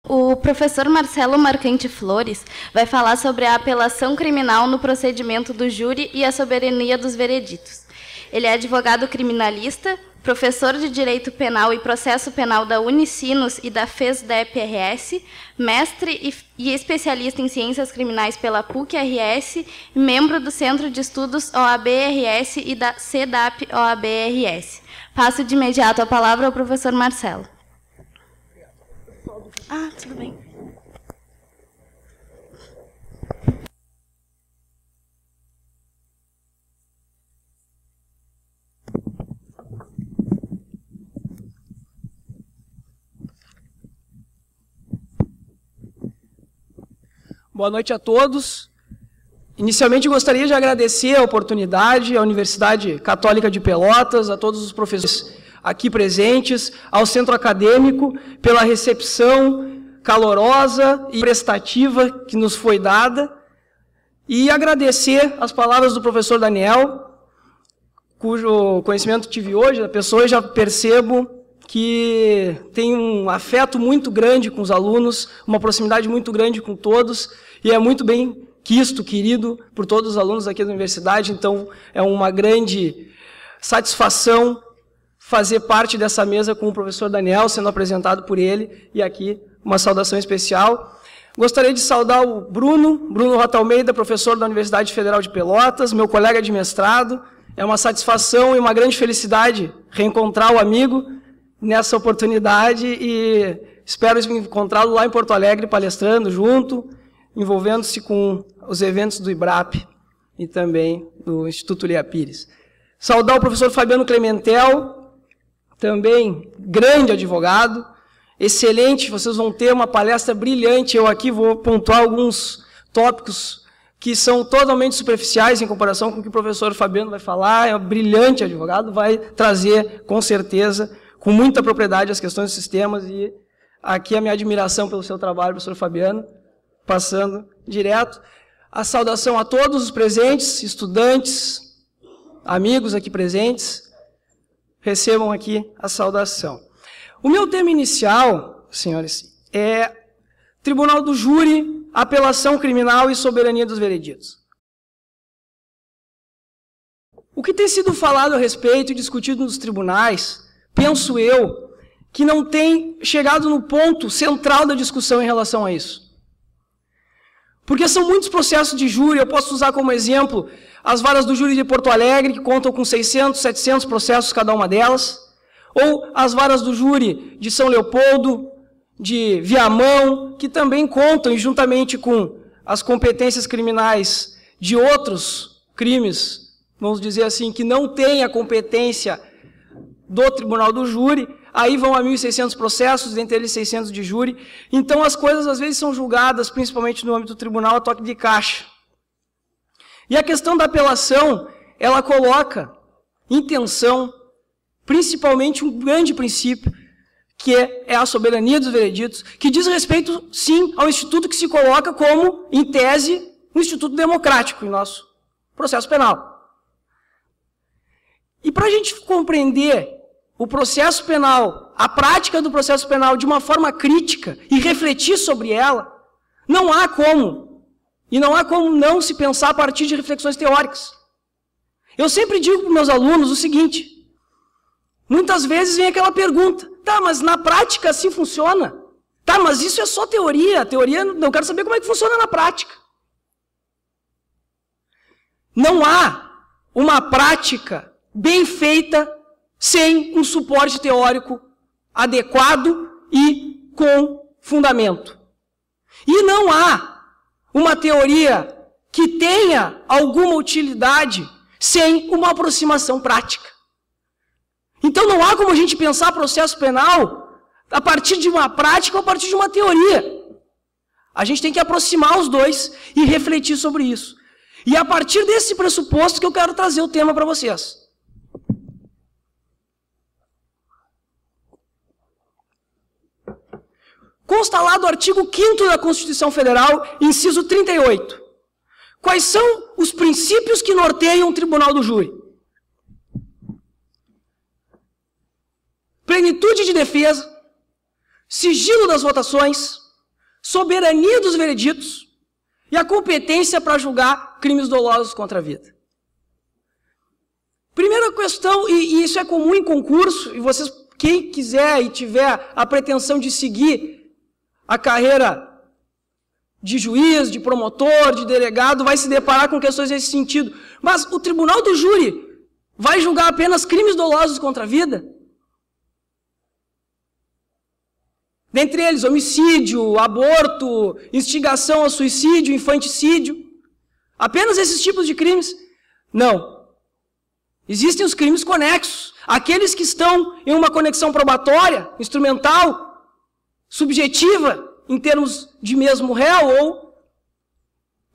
O professor Marcelo Marcante Flores vai falar sobre a apelação criminal no procedimento do júri e a soberania dos vereditos. Ele é advogado criminalista, professor de Direito Penal e Processo Penal da Unicinos e da FESDEP-RS, mestre e especialista em Ciências Criminais pela PUC-RS, membro do Centro de Estudos OAB-RS e da CEDAP-OAB-RS. Passo de imediato a palavra ao professor Marcelo. Ah, tudo bem. Boa noite a todos. Inicialmente, gostaria de agradecer a oportunidade à Universidade Católica de Pelotas, a todos os professores aqui presentes, ao centro acadêmico, pela recepção calorosa e prestativa que nos foi dada, e agradecer as palavras do professor Daniel, cujo conhecimento tive hoje da pessoa, e já percebo que tem um afeto muito grande com os alunos, uma proximidade muito grande com todos, e é muito bem quisto, querido por todos os alunos aqui da universidade, então é uma grande satisfação fazer parte dessa mesa com o professor Daniel, sendo apresentado por ele, e aqui uma saudação especial. Gostaria de saudar o Bruno Rota Almeida, professor da Universidade Federal de Pelotas, meu colega de mestrado. É uma satisfação e uma grande felicidade reencontrar o amigo nessa oportunidade e espero encontrá-lo lá em Porto Alegre, palestrando junto, envolvendo-se com os eventos do IBRAP e também do Instituto Lea Pires. Saudar o professor Fabiano Clementel, também grande advogado, excelente, vocês vão ter uma palestra brilhante, eu aqui vou pontuar alguns tópicos que são totalmente superficiais em comparação com o que o professor Fabiano vai falar, é um brilhante advogado, vai trazer, com certeza, com muita propriedade as questões dos sistemas, e aqui a minha admiração pelo seu trabalho, professor Fabiano, passando direto. A saudação a todos os presentes, estudantes, amigos aqui presentes, recebam aqui a saudação. O meu tema inicial, senhores, é Tribunal do Júri, apelação criminal e soberania dos vereditos. O que tem sido falado a respeito e discutido nos tribunais, penso eu, que não tem chegado no ponto central da discussão em relação a isso. Porque são muitos processos de júri, eu posso usar como exemplo as varas do júri de Porto Alegre, que contam com 600, 700 processos cada uma delas, ou as varas do júri de São Leopoldo, de Viamão, que também contam, juntamente com as competências criminais de outros crimes, vamos dizer assim, que não têm a competência do Tribunal do Júri, aí vão a 1.600 processos, dentre eles 600 de júri. Então as coisas às vezes são julgadas, principalmente no âmbito do tribunal, a toque de caixa. E a questão da apelação, ela coloca em tensão, principalmente um grande princípio, que é a soberania dos vereditos, que diz respeito, sim, ao instituto que se coloca como, em tese, um instituto democrático em nosso processo penal. E para a gente compreender o processo penal, a prática do processo penal de uma forma crítica e refletir sobre ela, não há como, e não há como não se pensar a partir de reflexões teóricas. Eu sempre digo para os meus alunos o seguinte, muitas vezes vem aquela pergunta, tá, mas na prática assim funciona? Tá, mas isso é só teoria, eu quero saber como é que funciona na prática. Não há uma prática bem feita sem um suporte teórico adequado e com fundamento. E não há uma teoria que tenha alguma utilidade sem uma aproximação prática. Então não há como a gente pensar processo penal a partir de uma prática ou a partir de uma teoria. A gente tem que aproximar os dois e refletir sobre isso. E é a partir desse pressuposto que eu quero trazer o tema para vocês. Consta lá do artigo 5º da Constituição Federal, inciso 38. Quais são os princípios que norteiam o Tribunal do Júri? Plenitude de defesa, sigilo das votações, soberania dos vereditos e a competência para julgar crimes dolosos contra a vida. Primeira questão, e isso é comum em concurso, e vocês, quem quiser e tiver a pretensão de seguir a carreira de juiz, de promotor, de delegado, vai se deparar com questões nesse sentido. Mas o tribunal do júri vai julgar apenas crimes dolosos contra a vida? Dentre eles, homicídio, aborto, instigação ao suicídio, infanticídio. Apenas esses tipos de crimes? Não. Existem os crimes conexos. Aqueles que estão em uma conexão probatória, instrumental, subjetiva, em termos de mesmo réu, ou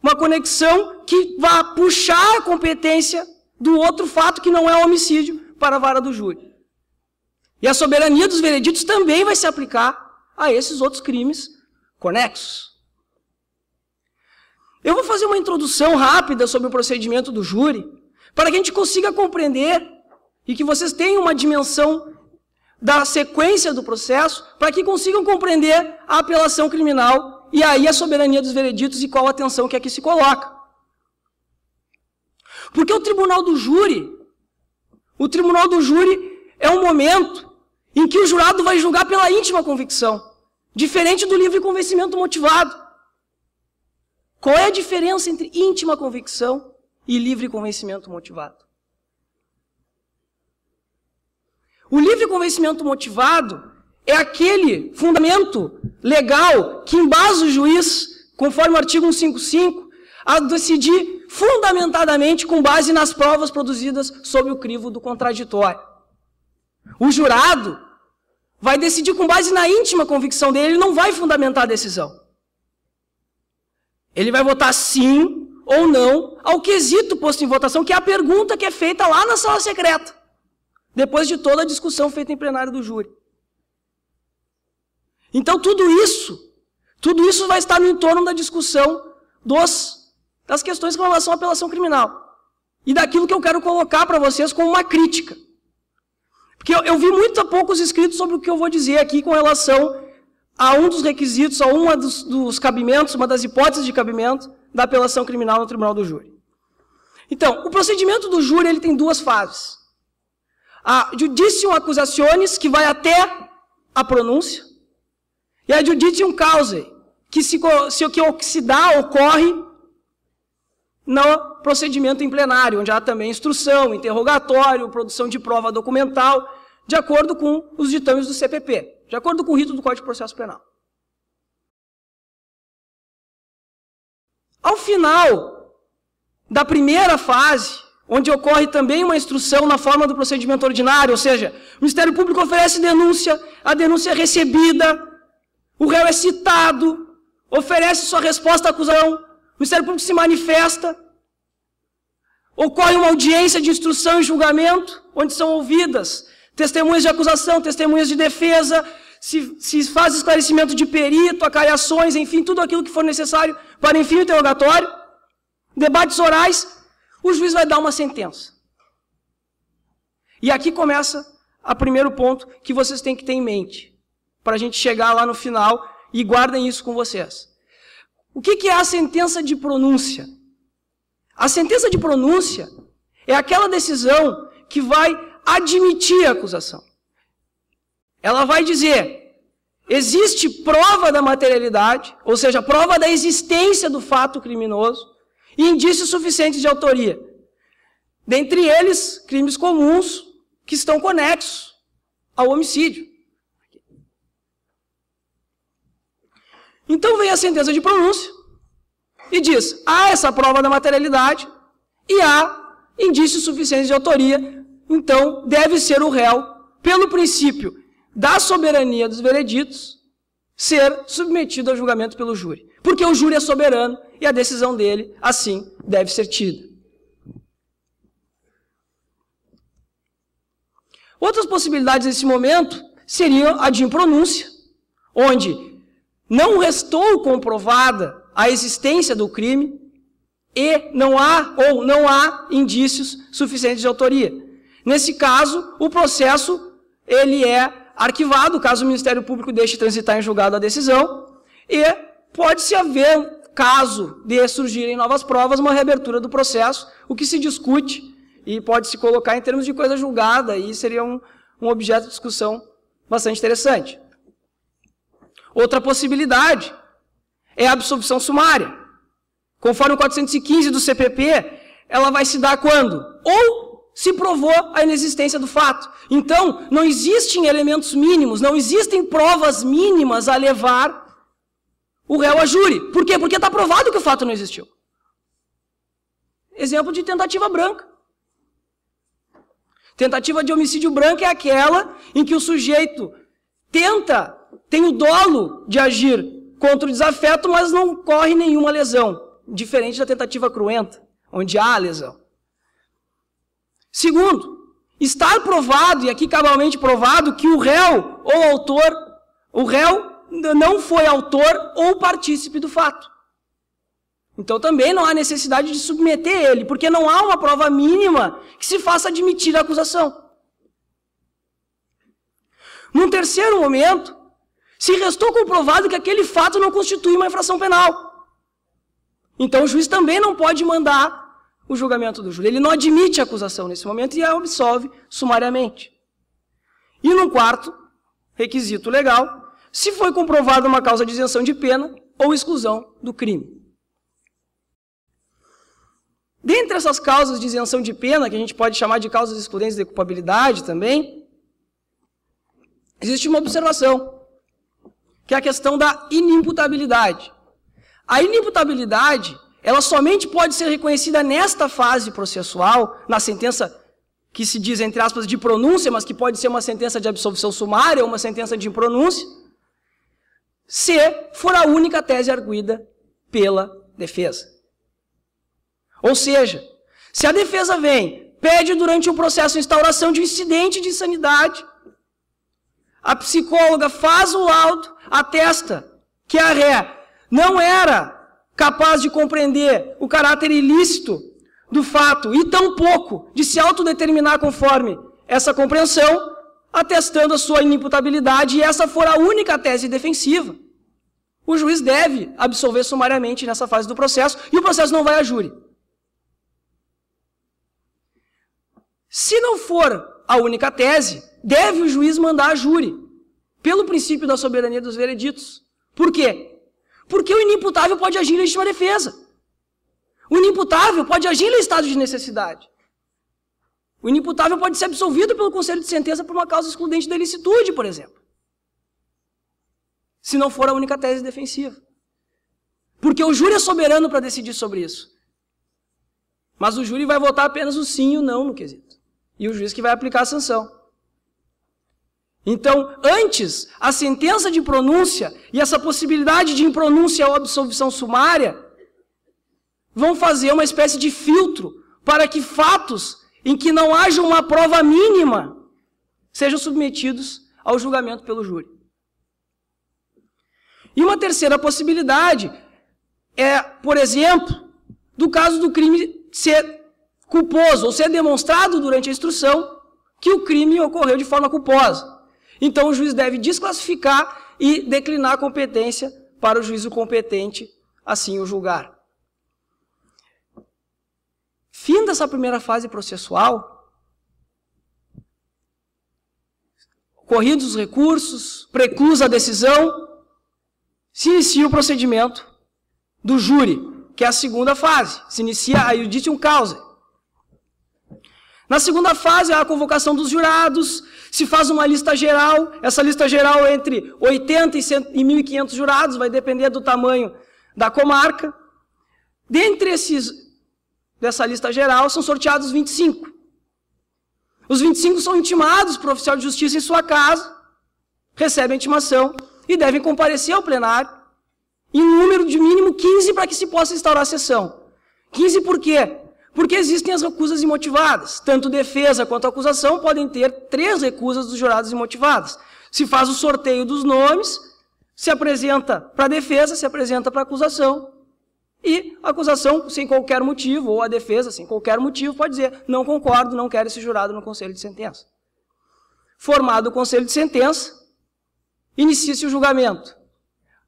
uma conexão que vá puxar a competência do outro fato que não é homicídio para a vara do júri. E a soberania dos vereditos também vai se aplicar a esses outros crimes conexos. Eu vou fazer uma introdução rápida sobre o procedimento do júri, para que a gente consiga compreender e que vocês tenham uma dimensão da sequência do processo, para que consigam compreender a apelação criminal e aí a soberania dos vereditos e qual a atenção que aqui se coloca. Porque o tribunal do júri é um momento em que o jurado vai julgar pela íntima convicção, diferente do livre convencimento motivado. Qual é a diferença entre íntima convicção e livre convencimento motivado? O livre convencimento motivado é aquele fundamento legal que embasa o juiz, conforme o artigo 155, a decidir fundamentadamente com base nas provas produzidas sob o crivo do contraditório. O jurado vai decidir com base na íntima convicção dele, ele não vai fundamentar a decisão. Ele vai votar sim ou não ao quesito posto em votação, que é a pergunta que é feita lá na sala secreta, depois de toda a discussão feita em plenário do júri. Então tudo isso vai estar no entorno da discussão das questões com relação à apelação criminal. E daquilo que eu quero colocar para vocês como uma crítica. Porque eu vi muito poucos escritos sobre o que eu vou dizer aqui com relação a um dos requisitos, a uma dos cabimentos, uma das hipóteses de cabimento da apelação criminal no tribunal do júri. Então, o procedimento do júri ele tem duas fases. A judicium accusationis, que vai até a pronúncia, e a judicium causae, que ocorre no procedimento em plenário, onde há também instrução, interrogatório, produção de prova documental, de acordo com os ditames do CPP, de acordo com o rito do Código de Processo Penal. Ao final da primeira fase, onde ocorre também uma instrução na forma do procedimento ordinário, ou seja, o Ministério Público oferece denúncia, a denúncia é recebida, o réu é citado, oferece sua resposta à acusação, o Ministério Público se manifesta, ocorre uma audiência de instrução e julgamento, onde são ouvidas testemunhas de acusação, testemunhas de defesa, se faz esclarecimento de perito, acariações, enfim, tudo aquilo que for necessário para, enfim, o interrogatório, debates orais, o juiz vai dar uma sentença. E aqui começa o primeiro ponto que vocês têm que ter em mente, para a gente chegar lá no final, e guardem isso com vocês. O que é a sentença de pronúncia? A sentença de pronúncia é aquela decisão que vai admitir a acusação. Ela vai dizer, existe prova da materialidade, ou seja, prova da existência do fato criminoso, e indícios suficientes de autoria. Dentre eles, crimes comuns que estão conexos ao homicídio. Então vem a sentença de pronúncia e diz, há essa prova da materialidade e há indícios suficientes de autoria, então deve ser o réu, pelo princípio da soberania dos vereditos, ser submetido a julgamento pelo júri. Porque o júri é soberano e a decisão dele, assim, deve ser tida. Outras possibilidades nesse momento seriam a de impronúncia, onde não restou comprovada a existência do crime e não há indícios suficientes de autoria. Nesse caso, o processo ele é arquivado, caso o Ministério Público deixe transitar em julgado a decisão, e pode-se haver, caso de surgirem novas provas, uma reabertura do processo, o que se discute e pode se colocar em termos de coisa julgada, e seria um objeto de discussão bastante interessante. Outra possibilidade é a absolvição sumária. Conforme o 415 do CPP, ela vai se dar quando? Ou se provou a inexistência do fato. Então, não existem elementos mínimos, não existem provas mínimas a levar o réu a júri. Por quê? Porque está provado que o fato não existiu. Exemplo de tentativa branca. Tentativa de homicídio branco é aquela em que o sujeito tem o dolo de agir contra o desafeto, mas não corre nenhuma lesão, diferente da tentativa cruenta, onde há a lesão. Segundo, estar provado, e aqui cabalmente provado, que o réu não foi autor ou partícipe do fato. Então também não há necessidade de submeter ele, porque não há uma prova mínima que se faça admitir a acusação. Num terceiro momento, se restou comprovado que aquele fato não constitui uma infração penal. Então o juiz também não pode mandar o julgamento do júri. Ele não admite a acusação nesse momento e a absolve sumariamente. E num quarto requisito legal, se foi comprovada uma causa de isenção de pena ou exclusão do crime. Dentre essas causas de isenção de pena, que a gente pode chamar de causas excludentes de culpabilidade também, existe uma observação, que é a questão da inimputabilidade. A inimputabilidade, ela somente pode ser reconhecida nesta fase processual, na sentença que se diz, entre aspas, de pronúncia, mas que pode ser uma sentença de absolvição sumária ou uma sentença de impronúncia, se for a única tese arguida pela defesa. Ou seja, se a defesa pede durante o processo instauração de um incidente de insanidade, a psicóloga faz o laudo, atesta que a ré não era capaz de compreender o caráter ilícito do fato e tampouco de se autodeterminar conforme essa compreensão, atestando a sua inimputabilidade, e essa for a única tese defensiva, o juiz deve absolver sumariamente nessa fase do processo e o processo não vai a júri. Se não for a única tese, deve o juiz mandar a júri, pelo princípio da soberania dos vereditos. Por quê? Porque o inimputável pode agir em legítima defesa. O inimputável pode agir em estado de necessidade. O inimputável pode ser absolvido pelo conselho de sentença por uma causa excludente da ilicitude, por exemplo. Se não for a única tese defensiva. Porque o júri é soberano para decidir sobre isso. Mas o júri vai votar apenas o sim e o não no quesito. E o juiz que vai aplicar a sanção. Então, antes, a sentença de pronúncia e essa possibilidade de impronúncia ou absolvição sumária vão fazer uma espécie de filtro para que fatos em que não haja uma prova mínima sejam submetidos ao julgamento pelo júri. E uma terceira possibilidade é, por exemplo, do caso do crime ser culposo, ou ser demonstrado durante a instrução que o crime ocorreu de forma culposa. Então o juiz deve desclassificar e declinar a competência para o juízo competente assim o julgar. Fim dessa primeira fase processual, corridos os recursos, preclusa a decisão, se inicia o procedimento do júri, que é a segunda fase. Se inicia a iudicium causa. Na segunda fase, há a convocação dos jurados, se faz uma lista geral, essa lista geral é entre 80 e 1.500 jurados, vai depender do tamanho da comarca. Dentre dessa lista geral, são sorteados 25. Os 25 são intimados por oficial de justiça em sua casa, recebem a intimação e devem comparecer ao plenário, em número de mínimo 15 para que se possa instaurar a sessão. 15 por quê? Porque existem as recusas imotivadas. Tanto defesa quanto acusação podem ter 3 recusas dos jurados imotivadas. Se faz o sorteio dos nomes, se apresenta para a defesa, se apresenta para a acusação, e a acusação, sem qualquer motivo, ou a defesa, sem qualquer motivo, pode dizer: não concordo, não quero esse jurado no conselho de sentença. Formado o conselho de sentença, inicia-se o julgamento.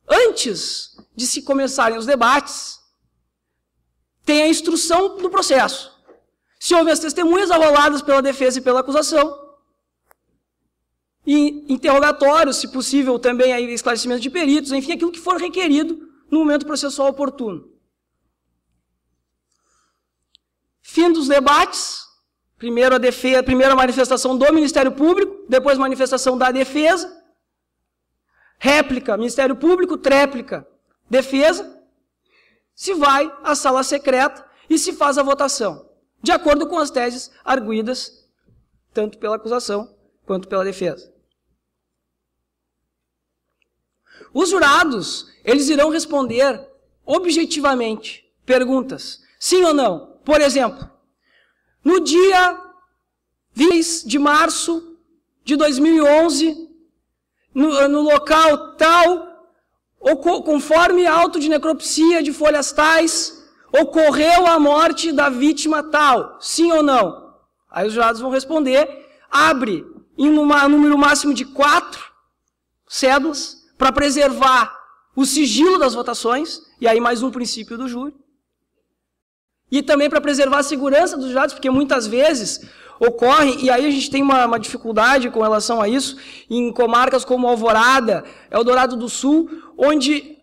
Antes de se começarem os debates, tem a instrução do processo. Se houve as testemunhas arroladas pela defesa e pela acusação, e interrogatórios, se possível, também aí esclarecimento de peritos, enfim, aquilo que for requerido no momento processual oportuno. Fim dos debates, primeiro a manifestação do Ministério Público, depois manifestação da defesa, réplica, Ministério Público, tréplica, defesa, se vai à sala secreta e se faz a votação, de acordo com as teses arguidas, tanto pela acusação quanto pela defesa. Os jurados, eles irão responder objetivamente perguntas, sim ou não. Por exemplo, no dia 20 de março de 2011, no local tal, conforme auto de necropsia de folhas tais, ocorreu a morte da vítima tal, sim ou não? Aí os jurados vão responder, abre em um número máximo de 4 cédulas, para preservar o sigilo das votações, e aí mais um princípio do júri, e também para preservar a segurança dos jurados, porque muitas vezes ocorre, e aí a gente tem uma dificuldade com relação a isso, em comarcas como Alvorada, Eldorado do Sul, onde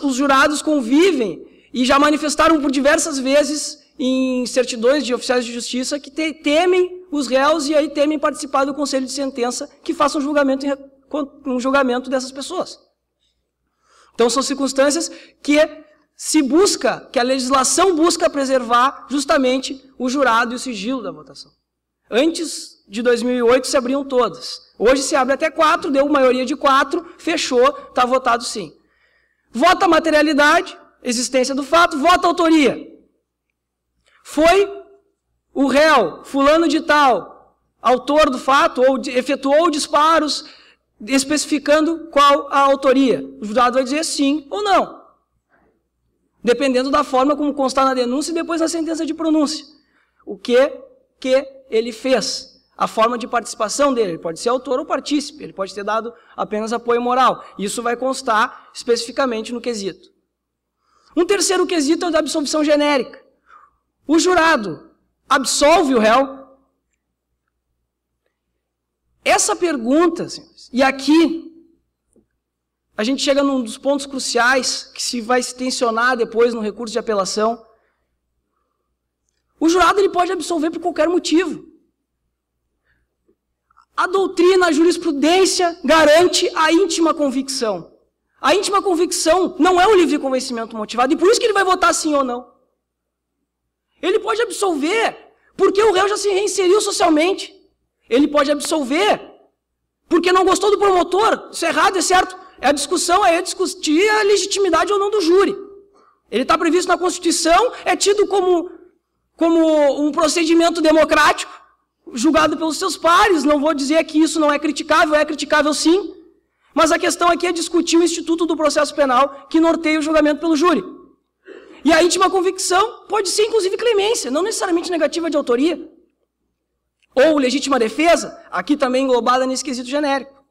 os jurados convivem e já manifestaram por diversas vezes em certidões de oficiais de justiça que temem os réus e aí temem participar do conselho de sentença que faça um julgamento dessas pessoas. Então são circunstâncias que que a legislação busca preservar justamente o jurado e o sigilo da votação. Antes de 2008 se abriam todas. Hoje se abre até 4, deu maioria de 4, fechou, está votado sim. Vota a materialidade, existência do fato, vota a autoria. Foi o réu, fulano de tal, autor do fato, ou efetuou disparos, especificando qual a autoria. O jurado vai dizer sim ou não, dependendo da forma como constar na denúncia e depois na sentença de pronúncia. O que ele fez, a forma de participação dele, ele pode ser autor ou partícipe, ele pode ter dado apenas apoio moral. Isso vai constar especificamente no quesito. Um terceiro quesito é o da absolvição genérica. O jurado absolve o réu? Essa pergunta, e aqui a gente chega num dos pontos cruciais que se vai se tensionar depois no recurso de apelação. O jurado ele pode absolver por qualquer motivo. A doutrina, a jurisprudência garante a íntima convicção. A íntima convicção não é o livre convencimento motivado, e por isso que ele vai votar sim ou não. Ele pode absolver porque o réu já se reinseriu socialmente. Ele pode absolver porque não gostou do promotor. Isso é errado, é certo. A discussão é discutir a legitimidade ou não do júri. Ele está previsto na Constituição, é tido como um procedimento democrático, julgado pelos seus pares. Não vou dizer que isso não é criticável sim. Mas a questão aqui é discutir o instituto do processo penal que norteia o julgamento pelo júri. E a íntima convicção pode ser, inclusive, clemência, não necessariamente negativa de autoria. Ou legítima defesa, aqui também englobada nesse quesito genérico.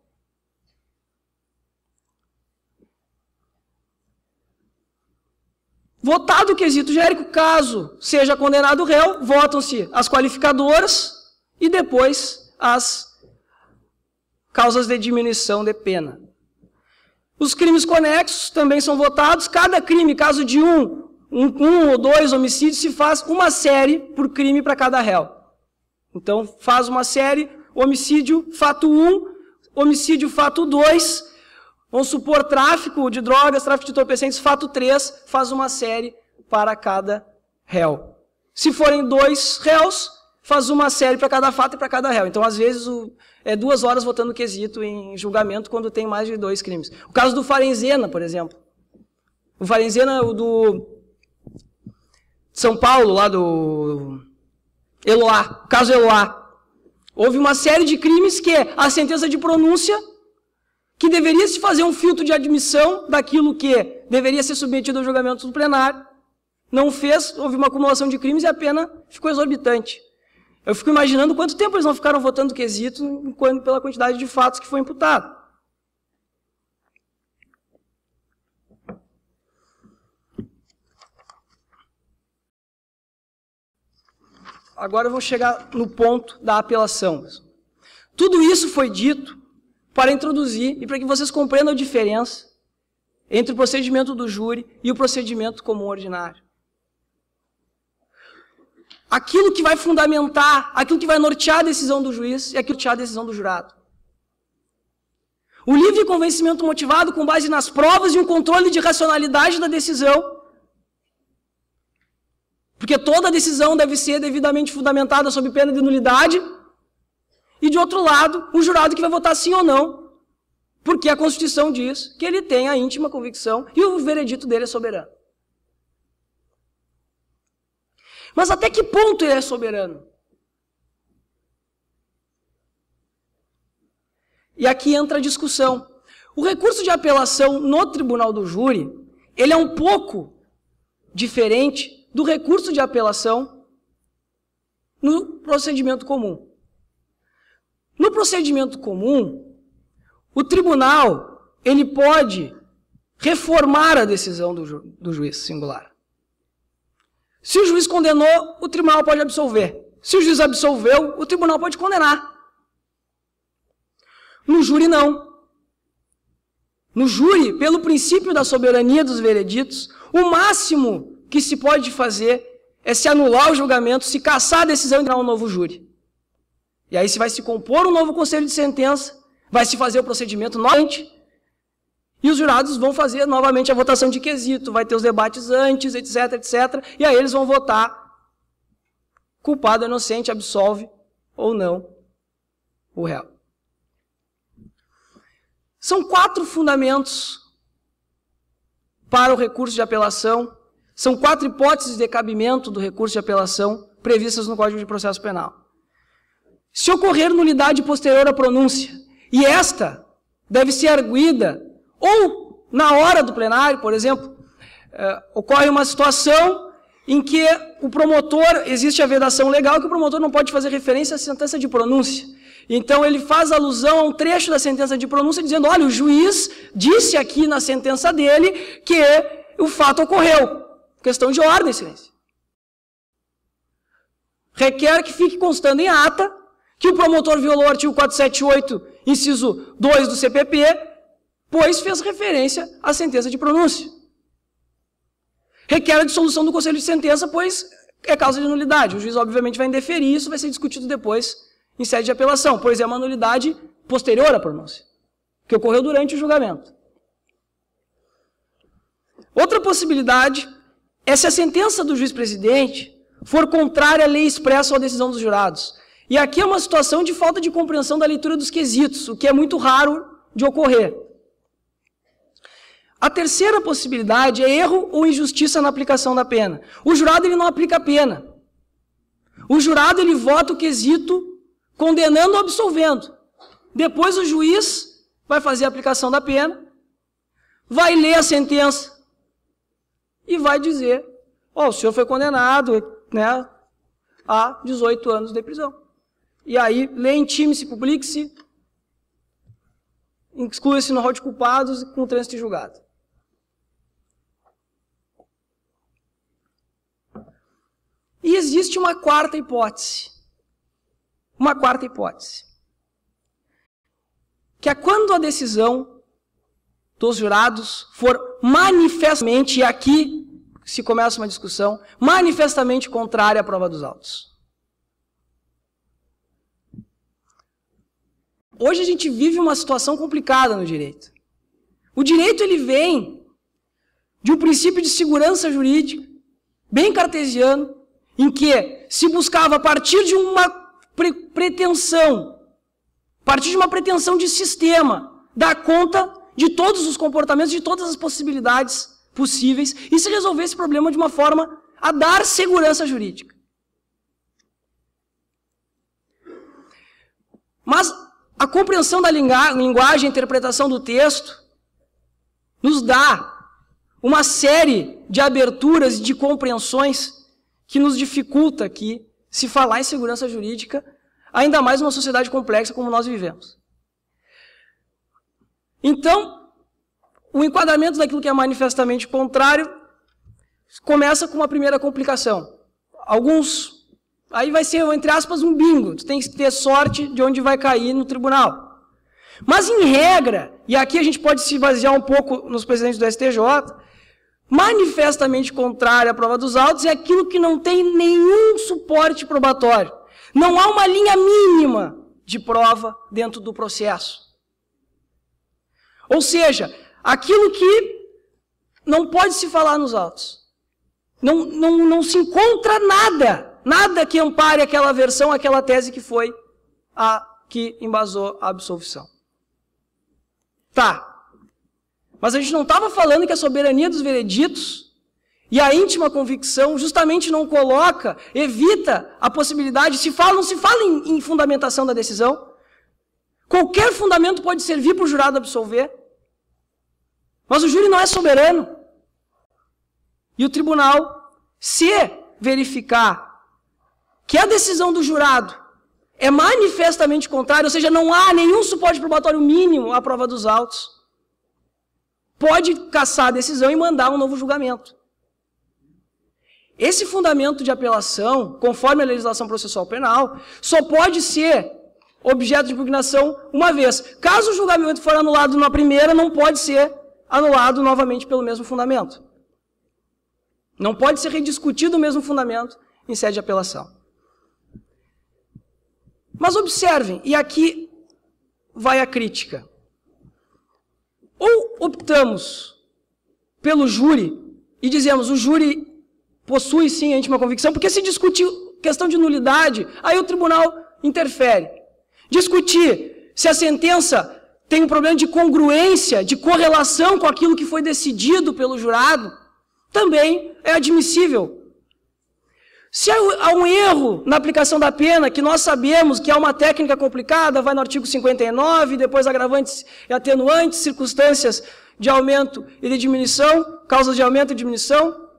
Votado o quesito genérico, caso seja condenado o réu, votam-se as qualificadoras e depois as causas de diminuição de pena. Os crimes conexos também são votados. Cada crime, caso de um ou 2 homicídios, se faz uma série por crime para cada réu. Então, faz uma série, homicídio, fato 1, homicídio, fato 2, vamos supor tráfico de drogas, tráfico de entorpecentes, fato 3, faz uma série para cada réu. Se forem 2 réus, faz uma série para cada fato e para cada réu. Então, às vezes, é 2 horas votando quesito em julgamento quando tem mais de 2 crimes. O caso do Farenzena, por exemplo. O Farenzena, o do São Paulo, lá do Eloá, o caso Eloá. Houve uma série de crimes que a sentença de pronúncia, que deveria se fazer um filtro de admissão daquilo que deveria ser submetido ao julgamento do plenário, não fez, houve uma acumulação de crimes e a pena ficou exorbitante. Eu fico imaginando quanto tempo eles não ficaram votando quesito pela quantidade de fatos que foi imputado. agora eu vou chegar no ponto da apelação. Tudo isso foi dito para introduzir e para que vocês compreendam a diferença entre o procedimento do júri e o procedimento comum ordinário. Aquilo que vai fundamentar, aquilo que vai nortear a decisão do juiz e aquilo que vai nortear a decisão do jurado. O livre convencimento motivado com base nas provas e um controle de racionalidade da decisão. Porque toda decisão deve ser devidamente fundamentada sob pena de nulidade. E, de outro lado, o jurado que vai votar sim ou não. Porque a Constituição diz que ele tem a íntima convicção e o veredito dele é soberano. Mas até que ponto ele é soberano? E aqui entra a discussão. O recurso de apelação no tribunal do júri, ele é um pouco diferente do recurso de apelação no procedimento comum. No procedimento comum, o tribunal ele pode reformar a decisão do juiz singular. Se o juiz condenou, o tribunal pode absolver. Se o juiz absolveu, o tribunal pode condenar. No júri, não. No júri, pelo princípio da soberania dos vereditos, o máximo que se pode fazer é se anular o julgamento, se cassar a decisão e dar um novo júri. E aí se vai se compor um novo conselho de sentença, vai se fazer o procedimento novamente, e os jurados vão fazer novamente a votação de quesito, vai ter os debates antes, etc, etc, e aí eles vão votar culpado, inocente, absolve ou não o réu. São 4 fundamentos para o recurso de apelação, são 4 hipóteses de cabimento do recurso de apelação previstas no Código de Processo Penal. Se ocorrer nulidade posterior à pronúncia, e esta deve ser arguida ou na hora do plenário, por exemplo, ocorre uma situação em que o promotor, existe a vedação legal que o promotor não pode fazer referência à sentença de pronúncia. Então ele faz alusão a um trecho da sentença de pronúncia dizendo, olha, o juiz disse aqui na sentença dele que o fato ocorreu. Questão de ordem, excelência. Requer que fique constando em ata que o promotor violou o artigo 478, inciso 2 do CPP, pois fez referência à sentença de pronúncia. Requer a dissolução do conselho de sentença, pois é causa de nulidade. O juiz, obviamente, vai indeferir, isso vai ser discutido depois em sede de apelação, pois é uma nulidade posterior à pronúncia, que ocorreu durante o julgamento. Outra possibilidade é se a sentença do juiz-presidente for contrária à lei expressa ou à decisão dos jurados. E aqui é uma situação de falta de compreensão da leitura dos quesitos, o que é muito raro de ocorrer. A terceira possibilidade é erro ou injustiça na aplicação da pena. O jurado ele não aplica a pena. O jurado ele vota o quesito condenando ou absolvendo. Depois o juiz vai fazer a aplicação da pena, vai ler a sentença e vai dizer, o senhor foi condenado, né, a 18 anos de prisão. E aí, lê, intime-se, publique-se, exclui-se no rol de culpados com trânsito julgado. E existe uma quarta hipótese. Uma quarta hipótese. Que é quando a decisão dos jurados for manifestamente, e aqui se começa uma discussão, manifestamente contrária à prova dos autos. Hoje a gente vive uma situação complicada no direito. O direito ele vem de um princípio de segurança jurídica, bem cartesiano, em que se buscava a partir de uma pretensão, a partir de uma pretensão de sistema, dar conta de todos os comportamentos, de todas as possibilidades possíveis, e se resolver esse problema de uma forma a dar segurança jurídica. Mas a compreensão da linguagem, a interpretação do texto, nos dá uma série de aberturas e de compreensões que nos dificulta aqui se falar em segurança jurídica, ainda mais numa sociedade complexa como nós vivemos. Então, o enquadramento daquilo que é manifestamente contrário começa com uma primeira complicação. Alguns Aí vai ser, entre aspas, um bingo. Tu tem que ter sorte de onde vai cair no tribunal. Mas, em regra, e aqui a gente pode se basear um pouco nos presidentes do STJ, manifestamente contrário à prova dos autos é aquilo que não tem nenhum suporte probatório. Não há uma linha mínima de prova dentro do processo. Ou seja, aquilo que não pode se falar nos autos. Não se encontra nada que ampare aquela versão, aquela tese que foi a que embasou a absolvição. Tá. Mas a gente não estava falando que a soberania dos vereditos e a íntima convicção justamente não coloca, evita a possibilidade, não se fala em fundamentação da decisão. Qualquer fundamento pode servir para o jurado absolver. Mas o júri não é soberano. E o tribunal, se verificar que a decisão do jurado é manifestamente contrária, ou seja, não há nenhum suporte probatório mínimo à prova dos autos, pode cassar a decisão e mandar um novo julgamento. Esse fundamento de apelação, conforme a legislação processual penal, só pode ser objeto de impugnação uma vez. Caso o julgamento for anulado na primeira, não pode ser anulado novamente pelo mesmo fundamento. Não pode ser rediscutido o mesmo fundamento em sede de apelação. Mas observem, e aqui vai a crítica. Ou optamos pelo júri e dizemos o júri possui sim a íntima convicção, porque se discutir questão de nulidade, aí o tribunal interfere. Discutir se a sentença tem um problema de congruência, de correlação com aquilo que foi decidido pelo jurado, também é admissível. Se há um erro na aplicação da pena, que nós sabemos que é uma técnica complicada, vai no artigo 59, depois agravantes e atenuantes, circunstâncias de aumento e de diminuição, causas de aumento e diminuição,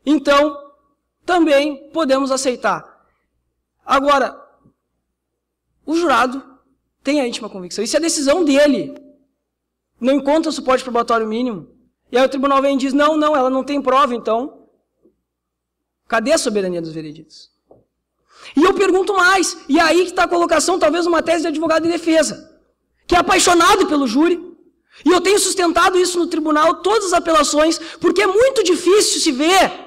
então também podemos aceitar. Agora, o jurado tem a íntima convicção. E se a decisão dele não encontra suporte probatório mínimo, e aí o tribunal vem e diz, não, ela não tem prova, então, cadê a soberania dos vereditos? E eu pergunto mais, e aí que está a colocação, talvez uma tese de advogado de defesa, que é apaixonado pelo júri, e eu tenho sustentado isso no tribunal, todas as apelações, porque é muito difícil se ver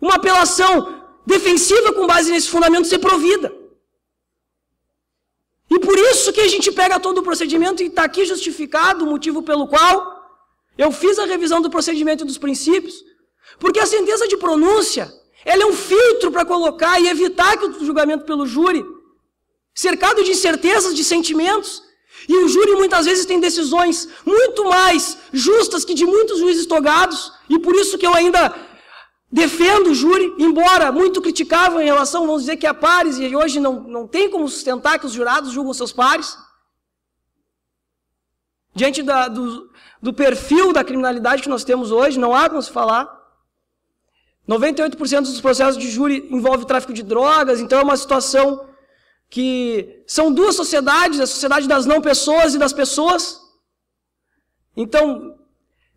uma apelação defensiva com base nesse fundamento ser provida. E por isso que a gente pega todo o procedimento e está aqui justificado o motivo pelo qual eu fiz a revisão do procedimento e dos princípios, porque a sentença de pronúncia, ela é um filtro para colocar e evitar que o julgamento pelo júri, cercado de incertezas, de sentimentos, e o júri muitas vezes tem decisões muito mais justas que de muitos juízes togados, e por isso que eu ainda defendo o júri, embora muito criticável em relação, vamos dizer que é pares, e hoje não tem como sustentar que os jurados julgam seus pares. Diante do perfil da criminalidade que nós temos hoje, não há como se falar. 98% dos processos de júri envolve tráfico de drogas, então é uma situação que são duas sociedades, a sociedade das não pessoas e das pessoas. Então,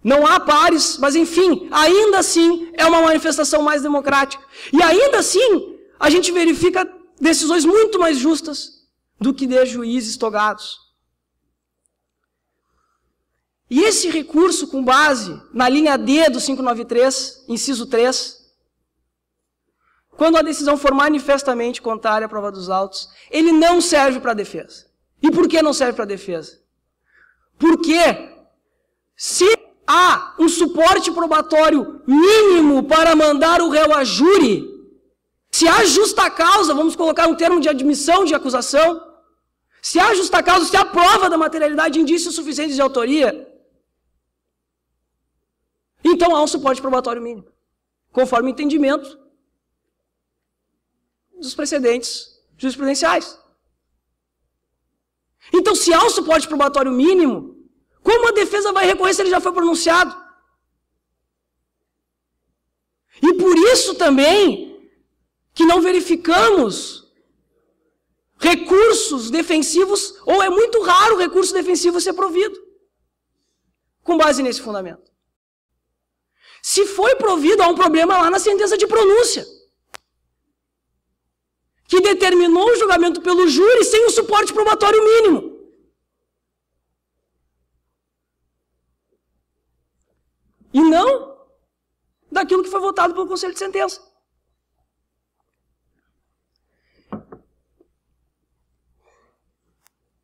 não há pares, mas enfim, ainda assim é uma manifestação mais democrática. E ainda assim, a gente verifica decisões muito mais justas do que de juízes togados. E esse recurso com base na linha D do 593, inciso 3, quando a decisão for manifestamente contrária à prova dos autos, ele não serve para a defesa. E por que não serve para a defesa? Porque se há um suporte probatório mínimo para mandar o réu a júri, se há justa causa, vamos colocar um termo de admissão de acusação, se há justa causa, se há prova da materialidade de indícios suficientes de autoria, então há um suporte probatório mínimo, conforme o entendimento dos precedentes jurisprudenciais. Então, se há um suporte probatório mínimo, como a defesa vai recorrer se ele já foi pronunciado? E por isso também que não verificamos recursos defensivos, ou é muito raro o recurso defensivo ser provido, com base nesse fundamento. se foi provido, há um problema lá na sentença de pronúncia, que determinou o julgamento pelo júri sem o suporte probatório mínimo. E não daquilo que foi votado pelo Conselho de Sentença.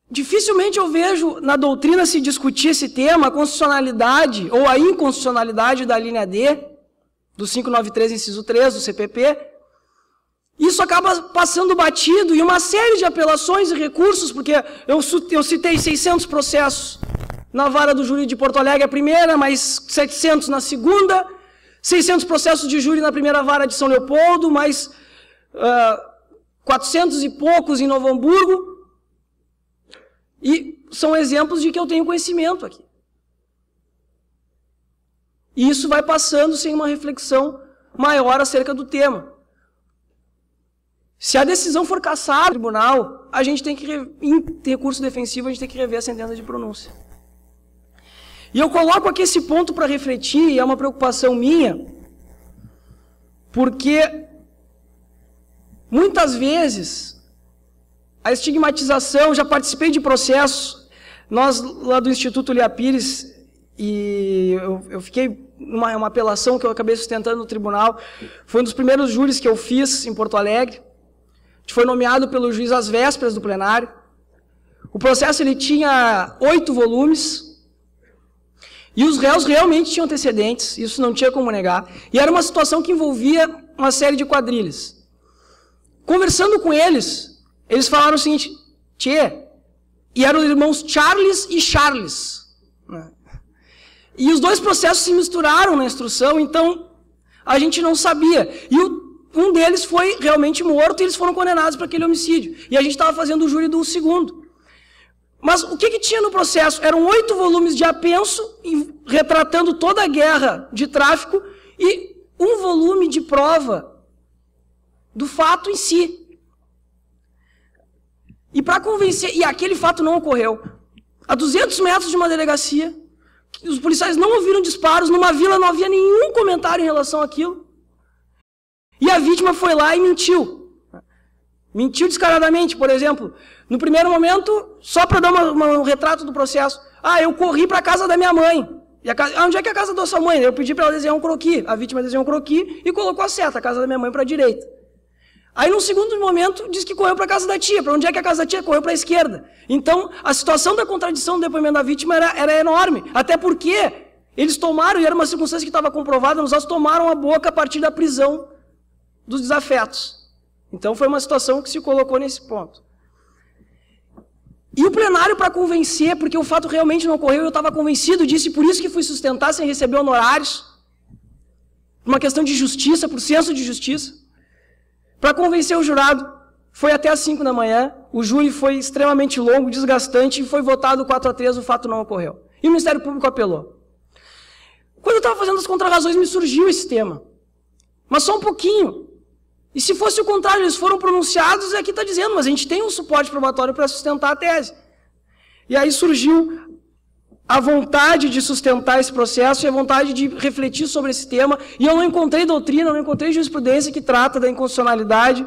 Dificilmente eu vejo na doutrina se discutir esse tema, a constitucionalidade ou a inconstitucionalidade da linha D, do 593, inciso 3, do CPP. Isso acaba passando batido em uma série de apelações e recursos, porque eu citei 600 processos na vara do júri de Porto Alegre, a primeira, mais 700 na segunda, 600 processos de júri na primeira vara de São Leopoldo, mais 400 e poucos em Novo Hamburgo. E são exemplos de que eu tenho conhecimento aqui. E isso vai passando sem uma reflexão maior acerca do tema. Se a decisão for cassada no tribunal, a gente tem que, em recurso defensivo, a gente tem que rever a sentença de pronúncia. E eu coloco aqui esse ponto para refletir, e é uma preocupação minha, porque muitas vezes a estigmatização, já participei de processos, nós lá do Instituto Lia Pires, e eu fiquei numa apelação que eu acabei sustentando no tribunal, foi um dos primeiros júris que eu fiz em Porto Alegre, a gente foi nomeado pelo juiz às vésperas do plenário. O processo ele tinha 8 volumes, e os réus realmente tinham antecedentes, isso não tinha como negar, e era uma situação que envolvia uma série de quadrilhas. Conversando com eles falaram o seguinte: tchê, e eram irmãos Charles e Charles. E os dois processos se misturaram na instrução, então a gente não sabia. E um deles foi realmente morto e eles foram condenados para aquele homicídio. E a gente estava fazendo o júri do segundo. Mas o que tinha no processo? Eram 8 volumes de apenso, retratando toda a guerra de tráfico, e um volume de prova do fato em si. E para convencer, e aquele fato não ocorreu. A 200 metros de uma delegacia, os policiais não ouviram disparos, numa vila não havia nenhum comentário em relação àquilo. E a vítima foi lá e mentiu. Mentiu descaradamente, por exemplo. No primeiro momento, só para dar um retrato do processo. Eu corri para a casa da minha mãe. E onde é que é a casa da sua mãe? Eu pedi para ela desenhar um croquis. A vítima desenhou um croquis e colocou a seta, a casa da minha mãe, para a direita. Aí, num segundo momento, disse que correu para a casa da tia. Para onde é que é a casa da tia? Correu para a esquerda. Então, a situação da contradição do depoimento da vítima era enorme. Até porque eles tomaram, e era uma circunstância que estava comprovada, nos autos, tomaram a boca a partir da prisão dos desafetos. Então, foi uma situação que se colocou nesse ponto. E o plenário, para convencer, porque o fato realmente não ocorreu, eu estava convencido disso, e por isso que fui sustentar sem receber honorários, uma questão de justiça, por senso de justiça. Para convencer o jurado, foi até às 5 da manhã, o júri foi extremamente longo, desgastante, e foi votado 4-3, o fato não ocorreu. E o Ministério Público apelou. Quando eu estava fazendo as contrarrazões, me surgiu esse tema. Mas só um pouquinho. E se fosse o contrário, eles foram pronunciados, aqui está dizendo, mas a gente tem um suporte probatório para sustentar a tese. E aí surgiu a vontade de sustentar esse processo e a vontade de refletir sobre esse tema, e eu não encontrei doutrina, não encontrei jurisprudência que trata da inconstitucionalidade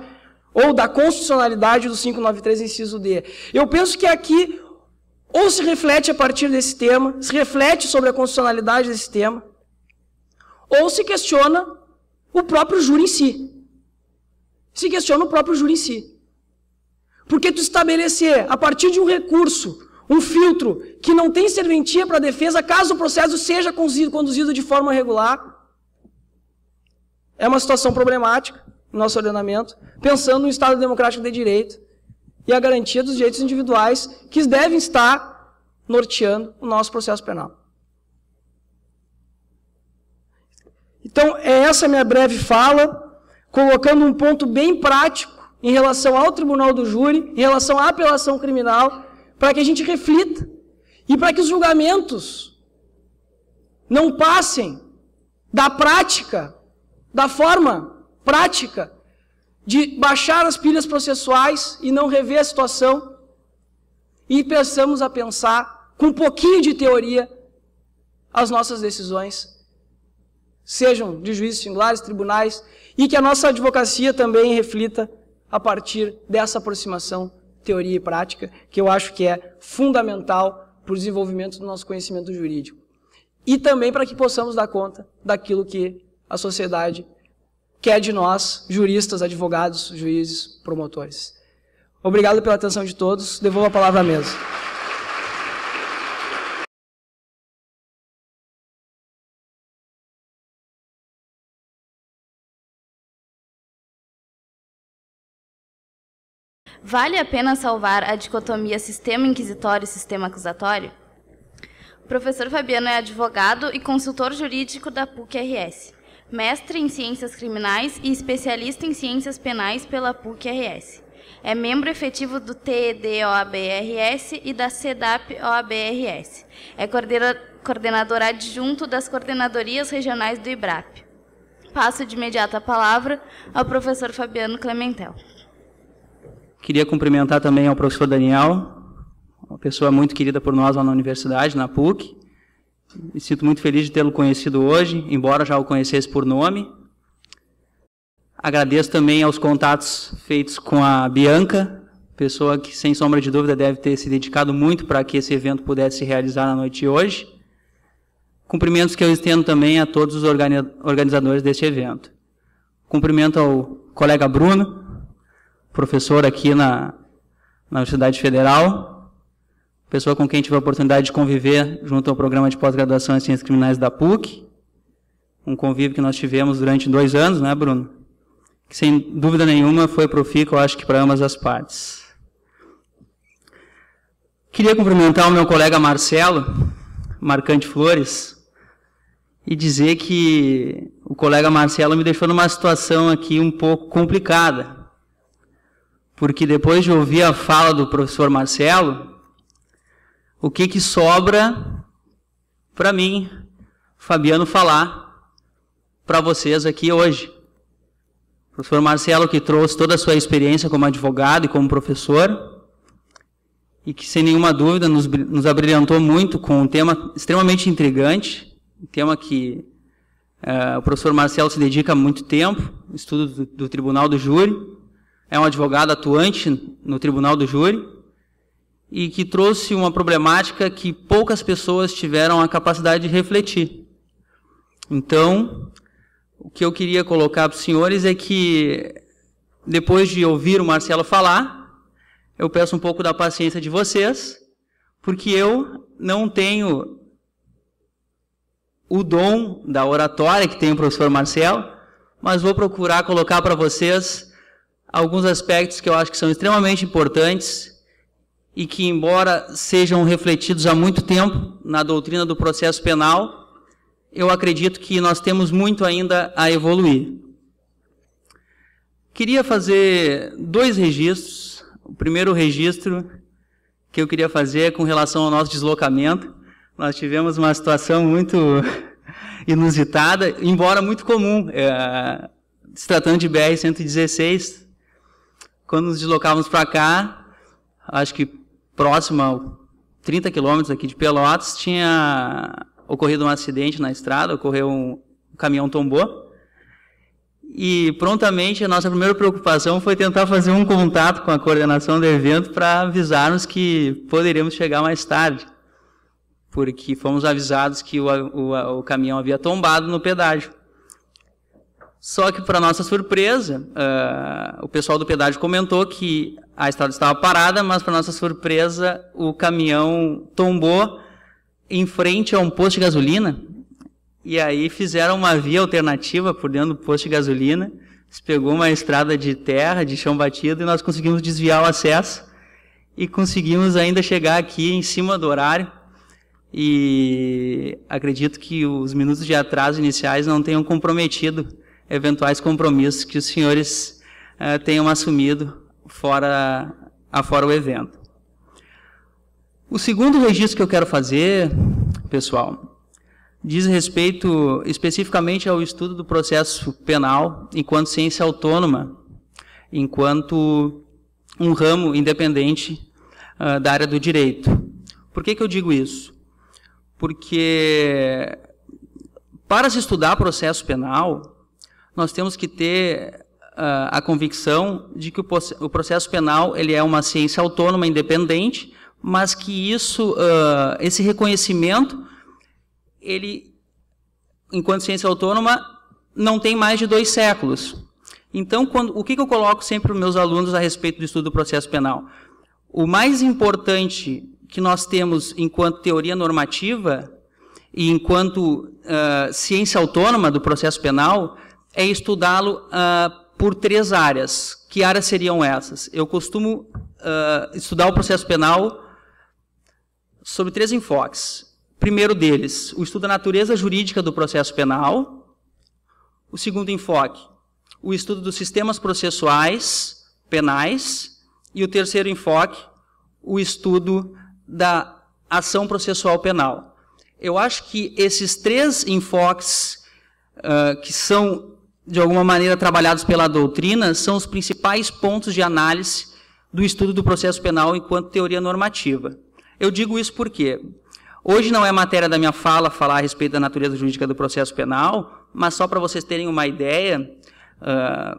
ou da constitucionalidade do 593, inciso D. Eu penso que aqui ou se reflete a partir desse tema, se reflete sobre a constitucionalidade desse tema, ou se questiona o próprio júri em si. Se questiona o próprio júri em si. Porque tu estabelecer, a partir de um recurso, um filtro que não tem serventia para a defesa, caso o processo seja conduzido de forma regular, é uma situação problemática no nosso ordenamento, pensando no Estado democrático de direito e a garantia dos direitos individuais que devem estar norteando o nosso processo penal. Então, é essa minha breve fala, colocando um ponto bem prático em relação ao tribunal do júri, em relação à apelação criminal, para que a gente reflita e para que os julgamentos não passem da prática, da forma prática de baixar as pilhas processuais e não rever a situação e pensamos a pensar com um pouquinho de teoria as nossas decisões, sejam de juízes singulares, tribunais, e que a nossa advocacia também reflita a partir dessa aproximação teoria e prática, que eu acho que é fundamental para o desenvolvimento do nosso conhecimento jurídico. E também para que possamos dar conta daquilo que a sociedade quer de nós, juristas, advogados, juízes, promotores. Obrigado pela atenção de todos. Devolvo a palavra à mesa. Vale a pena salvar a dicotomia sistema inquisitório e sistema acusatório? O professor Fabiano é advogado e consultor jurídico da PUC-RS, mestre em Ciências Criminais e especialista em Ciências Penais pela PUC-RS. É membro efetivo do TED-OAB-RS e da CEDAP-OAB-RS. É coordenador adjunto das coordenadorias regionais do IBRAP. Passo de imediato a palavra ao professor Fabiano Clementel. Queria cumprimentar também ao professor Daniel, uma pessoa muito querida por nós lá na universidade, na PUC. Me sinto muito feliz de tê-lo conhecido hoje, embora já o conhecesse por nome. Agradeço também aos contatos feitos com a Bianca, pessoa que, sem sombra de dúvida, deve ter se dedicado muito para que esse evento pudesse se realizar na noite de hoje. Cumprimentos que eu estendo também a todos os organizadores deste evento. Cumprimento ao colega Bruno, professor aqui na Universidade Federal, pessoa com quem tive a oportunidade de conviver junto ao programa de pós-graduação em Ciências Criminais da PUC, um convívio que nós tivemos durante 2 anos, né, Bruno? Que, sem dúvida nenhuma, foi profícuo, acho que para ambas as partes. Queria cumprimentar o meu colega Marcelo Marcante Flores e dizer que o colega Marcelo me deixou numa situação aqui um pouco complicada, porque depois de ouvir a fala do professor Marcelo, o que sobra para mim, Fabiano, falar para vocês aqui hoje? O professor Marcelo, que trouxe toda a sua experiência como advogado e como professor, e que, sem nenhuma dúvida, nos abrilhantou muito com um tema extremamente intrigante, um tema que o professor Marcelo se dedica há muito tempo, estudo do Tribunal do Júri. É um advogado atuante no Tribunal do Júri e que trouxe uma problemática que poucas pessoas tiveram a capacidade de refletir. Então, o que eu queria colocar para os senhores é que, depois de ouvir o Marcelo falar, eu peço um pouco da paciência de vocês, porque eu não tenho o dom da oratória que tem o professor Marcelo, mas vou procurar colocar para vocês alguns aspectos que eu acho que são extremamente importantes e que, embora sejam refletidos há muito tempo na doutrina do processo penal, eu acredito que nós temos muito ainda a evoluir. Queria fazer 2 registros. O primeiro registro que eu queria fazer é com relação ao nosso deslocamento. Nós tivemos uma situação muito inusitada, embora muito comum, se tratando de BR-116. Quando nos deslocávamos para cá, acho que próximo a 30 quilômetros aqui de Pelotas, tinha ocorrido um acidente na estrada, um caminhão tombou, e prontamente a nossa primeira preocupação foi tentar fazer um contato com a coordenação do evento para avisarmos que poderíamos chegar mais tarde, porque fomos avisados que o caminhão havia tombado no pedágio. Só que, para nossa surpresa, o pessoal do pedágio comentou que a estrada estava parada, mas, para nossa surpresa, o caminhão tombou em frente a um posto de gasolina, e aí fizeram uma via alternativa por dentro do posto de gasolina, se pegou uma estrada de terra, de chão batido, e nós conseguimos desviar o acesso, e conseguimos ainda chegar aqui em cima do horário, e acredito que os minutos de atraso iniciais não tenham comprometido eventuais compromissos que os senhores tenham assumido fora o evento. O segundo registro que eu quero fazer, pessoal, diz respeito especificamente ao estudo do processo penal enquanto ciência autônoma, enquanto um ramo independente da área do direito. Por que eu digo isso? Porque Para se estudar processo penal, nós temos que ter a convicção de que o processo penal ele é uma ciência autônoma, independente, mas que esse reconhecimento, ele, enquanto ciência autônoma, não tem mais de 2 séculos. Então, o que eu coloco sempre para os meus alunos a respeito do estudo do processo penal? O mais importante que nós temos enquanto teoria normativa e enquanto ciência autônoma do processo penal é estudá-lo por 3 áreas. Que áreas seriam essas? Eu costumo estudar o processo penal sobre 3 enfoques. Primeiro deles, o estudo da natureza jurídica do processo penal. O segundo enfoque, o estudo dos sistemas processuais penais. E o terceiro enfoque, o estudo da ação processual penal. Eu acho que esses 3 enfoques, que são, de alguma maneira, trabalhados pela doutrina, são os principais pontos de análise do estudo do processo penal enquanto teoria normativa. Eu digo isso porque hoje não é matéria da minha fala falar a respeito da natureza jurídica do processo penal, mas só para vocês terem uma ideia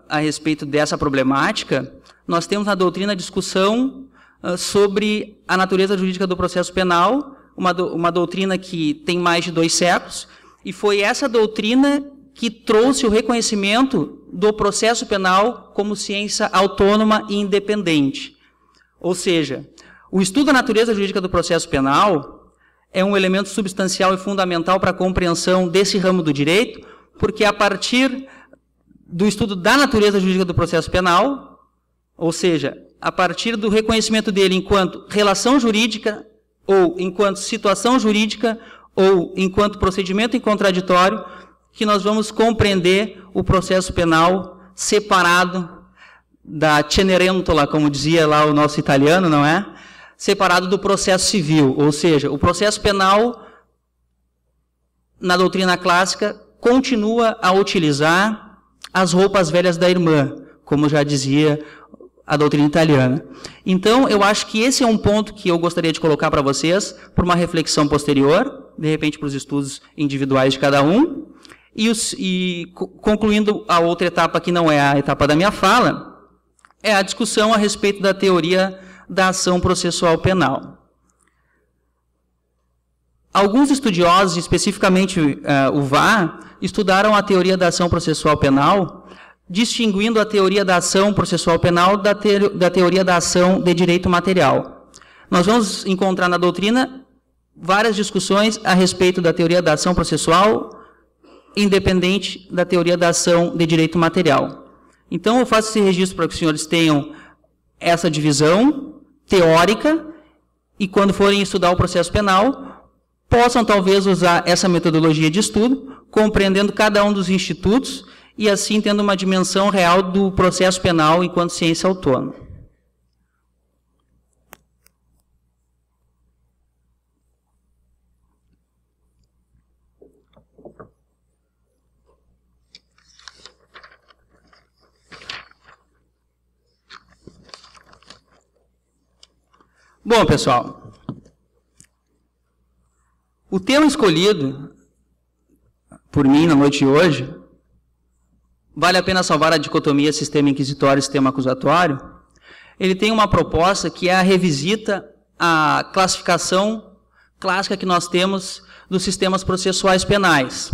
a respeito dessa problemática, nós temos na doutrina discussão sobre a natureza jurídica do processo penal, uma doutrina que tem mais de 2 séculos, e foi essa doutrina que trouxe o reconhecimento do processo penal como ciência autônoma e independente. Ou seja, o estudo da natureza jurídica do processo penal é um elemento substancial e fundamental para a compreensão desse ramo do direito, porque a partir do estudo da natureza jurídica do processo penal, ou seja, a partir do reconhecimento dele enquanto relação jurídica, ou enquanto situação jurídica, ou enquanto procedimento em contraditório, que nós vamos compreender o processo penal separado da Cenerentola, como dizia lá o nosso italiano, não é? Separado do processo civil, ou seja, o processo penal, na doutrina clássica, continua a utilizar as roupas velhas da irmã, como já dizia a doutrina italiana. Então, eu acho que esse é um ponto que eu gostaria de colocar para vocês, por uma reflexão posterior, de repente para os estudos individuais de cada um, e concluindo a outra etapa, que não é a etapa da minha fala, é a discussão a respeito da teoria da ação processual penal. Alguns estudiosos, especificamente o VA, estudaram a teoria da ação processual penal, distinguindo a teoria da ação processual penal da teoria da ação de direito material. Nós vamos encontrar na doutrina várias discussões a respeito da teoria da ação processual, independente da teoria da ação de direito material. Então, eu faço esse registro para que os senhores tenham essa divisão teórica e, quando forem estudar o processo penal, possam talvez usar essa metodologia de estudo, compreendendo cada um dos institutos e assim tendo uma dimensão real do processo penal enquanto ciência autônoma. Bom, pessoal, o tema escolhido por mim na noite de hoje, vale a pena salvar a dicotomia sistema inquisitório e sistema acusatório, ele tem uma proposta que é a revisita à classificação clássica que nós temos dos sistemas processuais penais.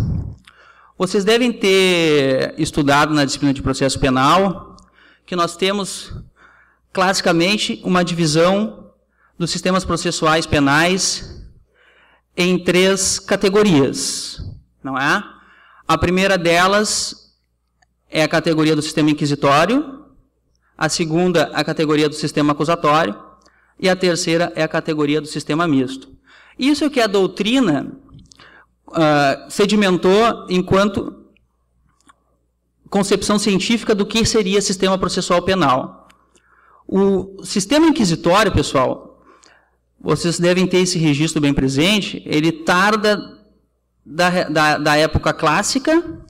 Vocês devem ter estudado na disciplina de processo penal que nós temos classicamente uma divisão dos sistemas processuais penais em 3 categorias, não é? A primeira delas é a categoria do sistema inquisitório, a segunda a categoria do sistema acusatório e a terceira é a categoria do sistema misto. Isso é o que a doutrina sedimentou enquanto concepção científica do que seria sistema processual penal. O sistema inquisitório, pessoal, vocês devem ter esse registro bem presente, ele tarda da época clássica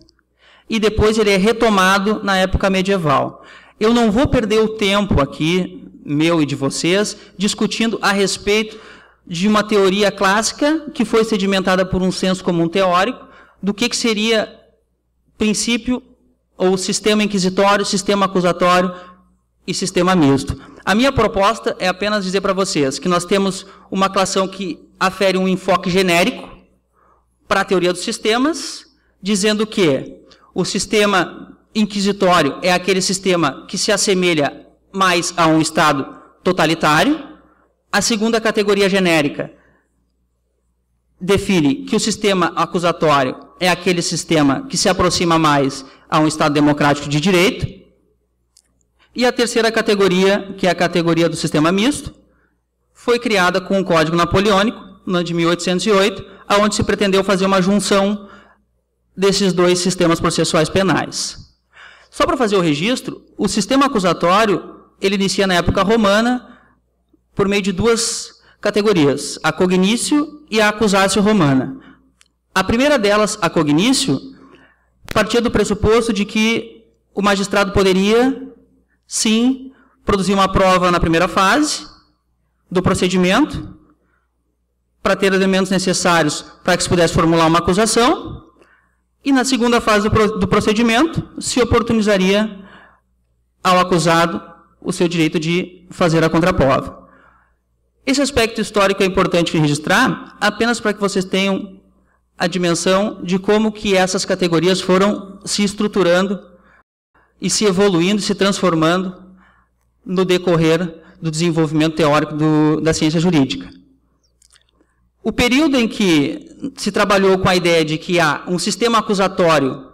e depois ele é retomado na época medieval. Eu não vou perder o tempo aqui, meu e de vocês, discutindo a respeito de uma teoria clássica que foi sedimentada por um senso comum teórico, do que seria princípio ou sistema inquisitório, sistema acusatório e sistema misto. A minha proposta é apenas dizer para vocês que nós temos uma clação que afere um enfoque genérico para a teoria dos sistemas, dizendo que o sistema inquisitório é aquele sistema que se assemelha mais a um Estado totalitário. A segunda categoria genérica define que o sistema acusatório é aquele sistema que se aproxima mais a um Estado democrático de direito. E a terceira categoria, que é a categoria do sistema misto, foi criada com o Código Napoleônico, no ano de 1808, onde se pretendeu fazer uma junção desses dois sistemas processuais penais. Só para fazer o registro, o sistema acusatório, ele inicia na época romana, por meio de duas categorias, a cognitio e a accusatio romana. A primeira delas, a cognitio, partia do pressuposto de que o magistrado poderia, sim, produzir uma prova na primeira fase do procedimento, para ter elementos necessários para que se pudesse formular uma acusação, e na segunda fase do procedimento se oportunizaria ao acusado o seu direito de fazer a contraprova. Esse aspecto histórico é importante registrar, apenas para que vocês tenham a dimensão de como que essas categorias foram se estruturando e se evoluindo, se transformando no decorrer do desenvolvimento teórico da ciência jurídica. O período em que se trabalhou com a ideia de que há um sistema acusatório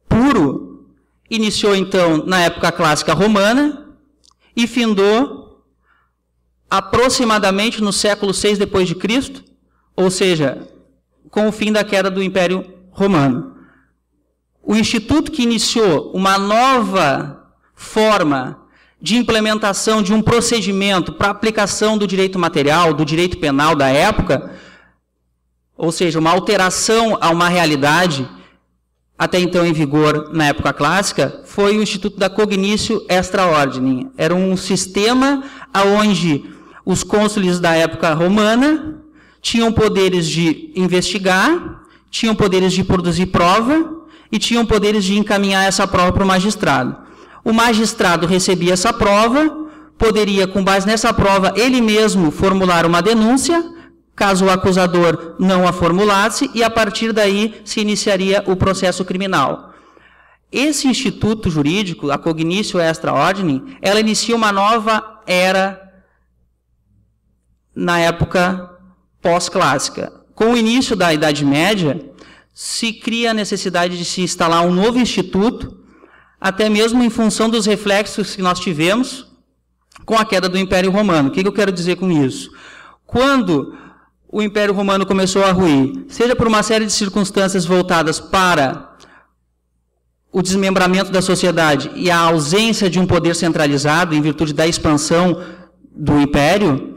puro, iniciou então na época clássica romana e findou aproximadamente no século VI depois de Cristo, ou seja, com o fim da queda do Império Romano. O instituto que iniciou uma nova forma de implementação de um procedimento para aplicação do direito material, do direito penal da época, ou seja, uma alteração a uma realidade até então em vigor na época clássica, foi o Instituto da Cognitio Extra Ordinem. Era um sistema onde os cônsules da época romana tinham poderes de investigar, tinham poderes de produzir prova e tinham poderes de encaminhar essa prova para o magistrado. O magistrado recebia essa prova, poderia, com base nessa prova, ele mesmo formular uma denúncia, caso o acusador não a formulasse, e a partir daí se iniciaria o processo criminal. Esse instituto jurídico, a Cognitio Extra Ordinem, ela inicia uma nova era na época pós-clássica. Com o início da Idade Média, se cria a necessidade de se instalar um novo instituto, até mesmo em função dos reflexos que nós tivemos com a queda do Império Romano. O que eu quero dizer com isso? Quando o Império Romano começou a ruir, seja por uma série de circunstâncias voltadas para o desmembramento da sociedade e a ausência de um poder centralizado em virtude da expansão do Império,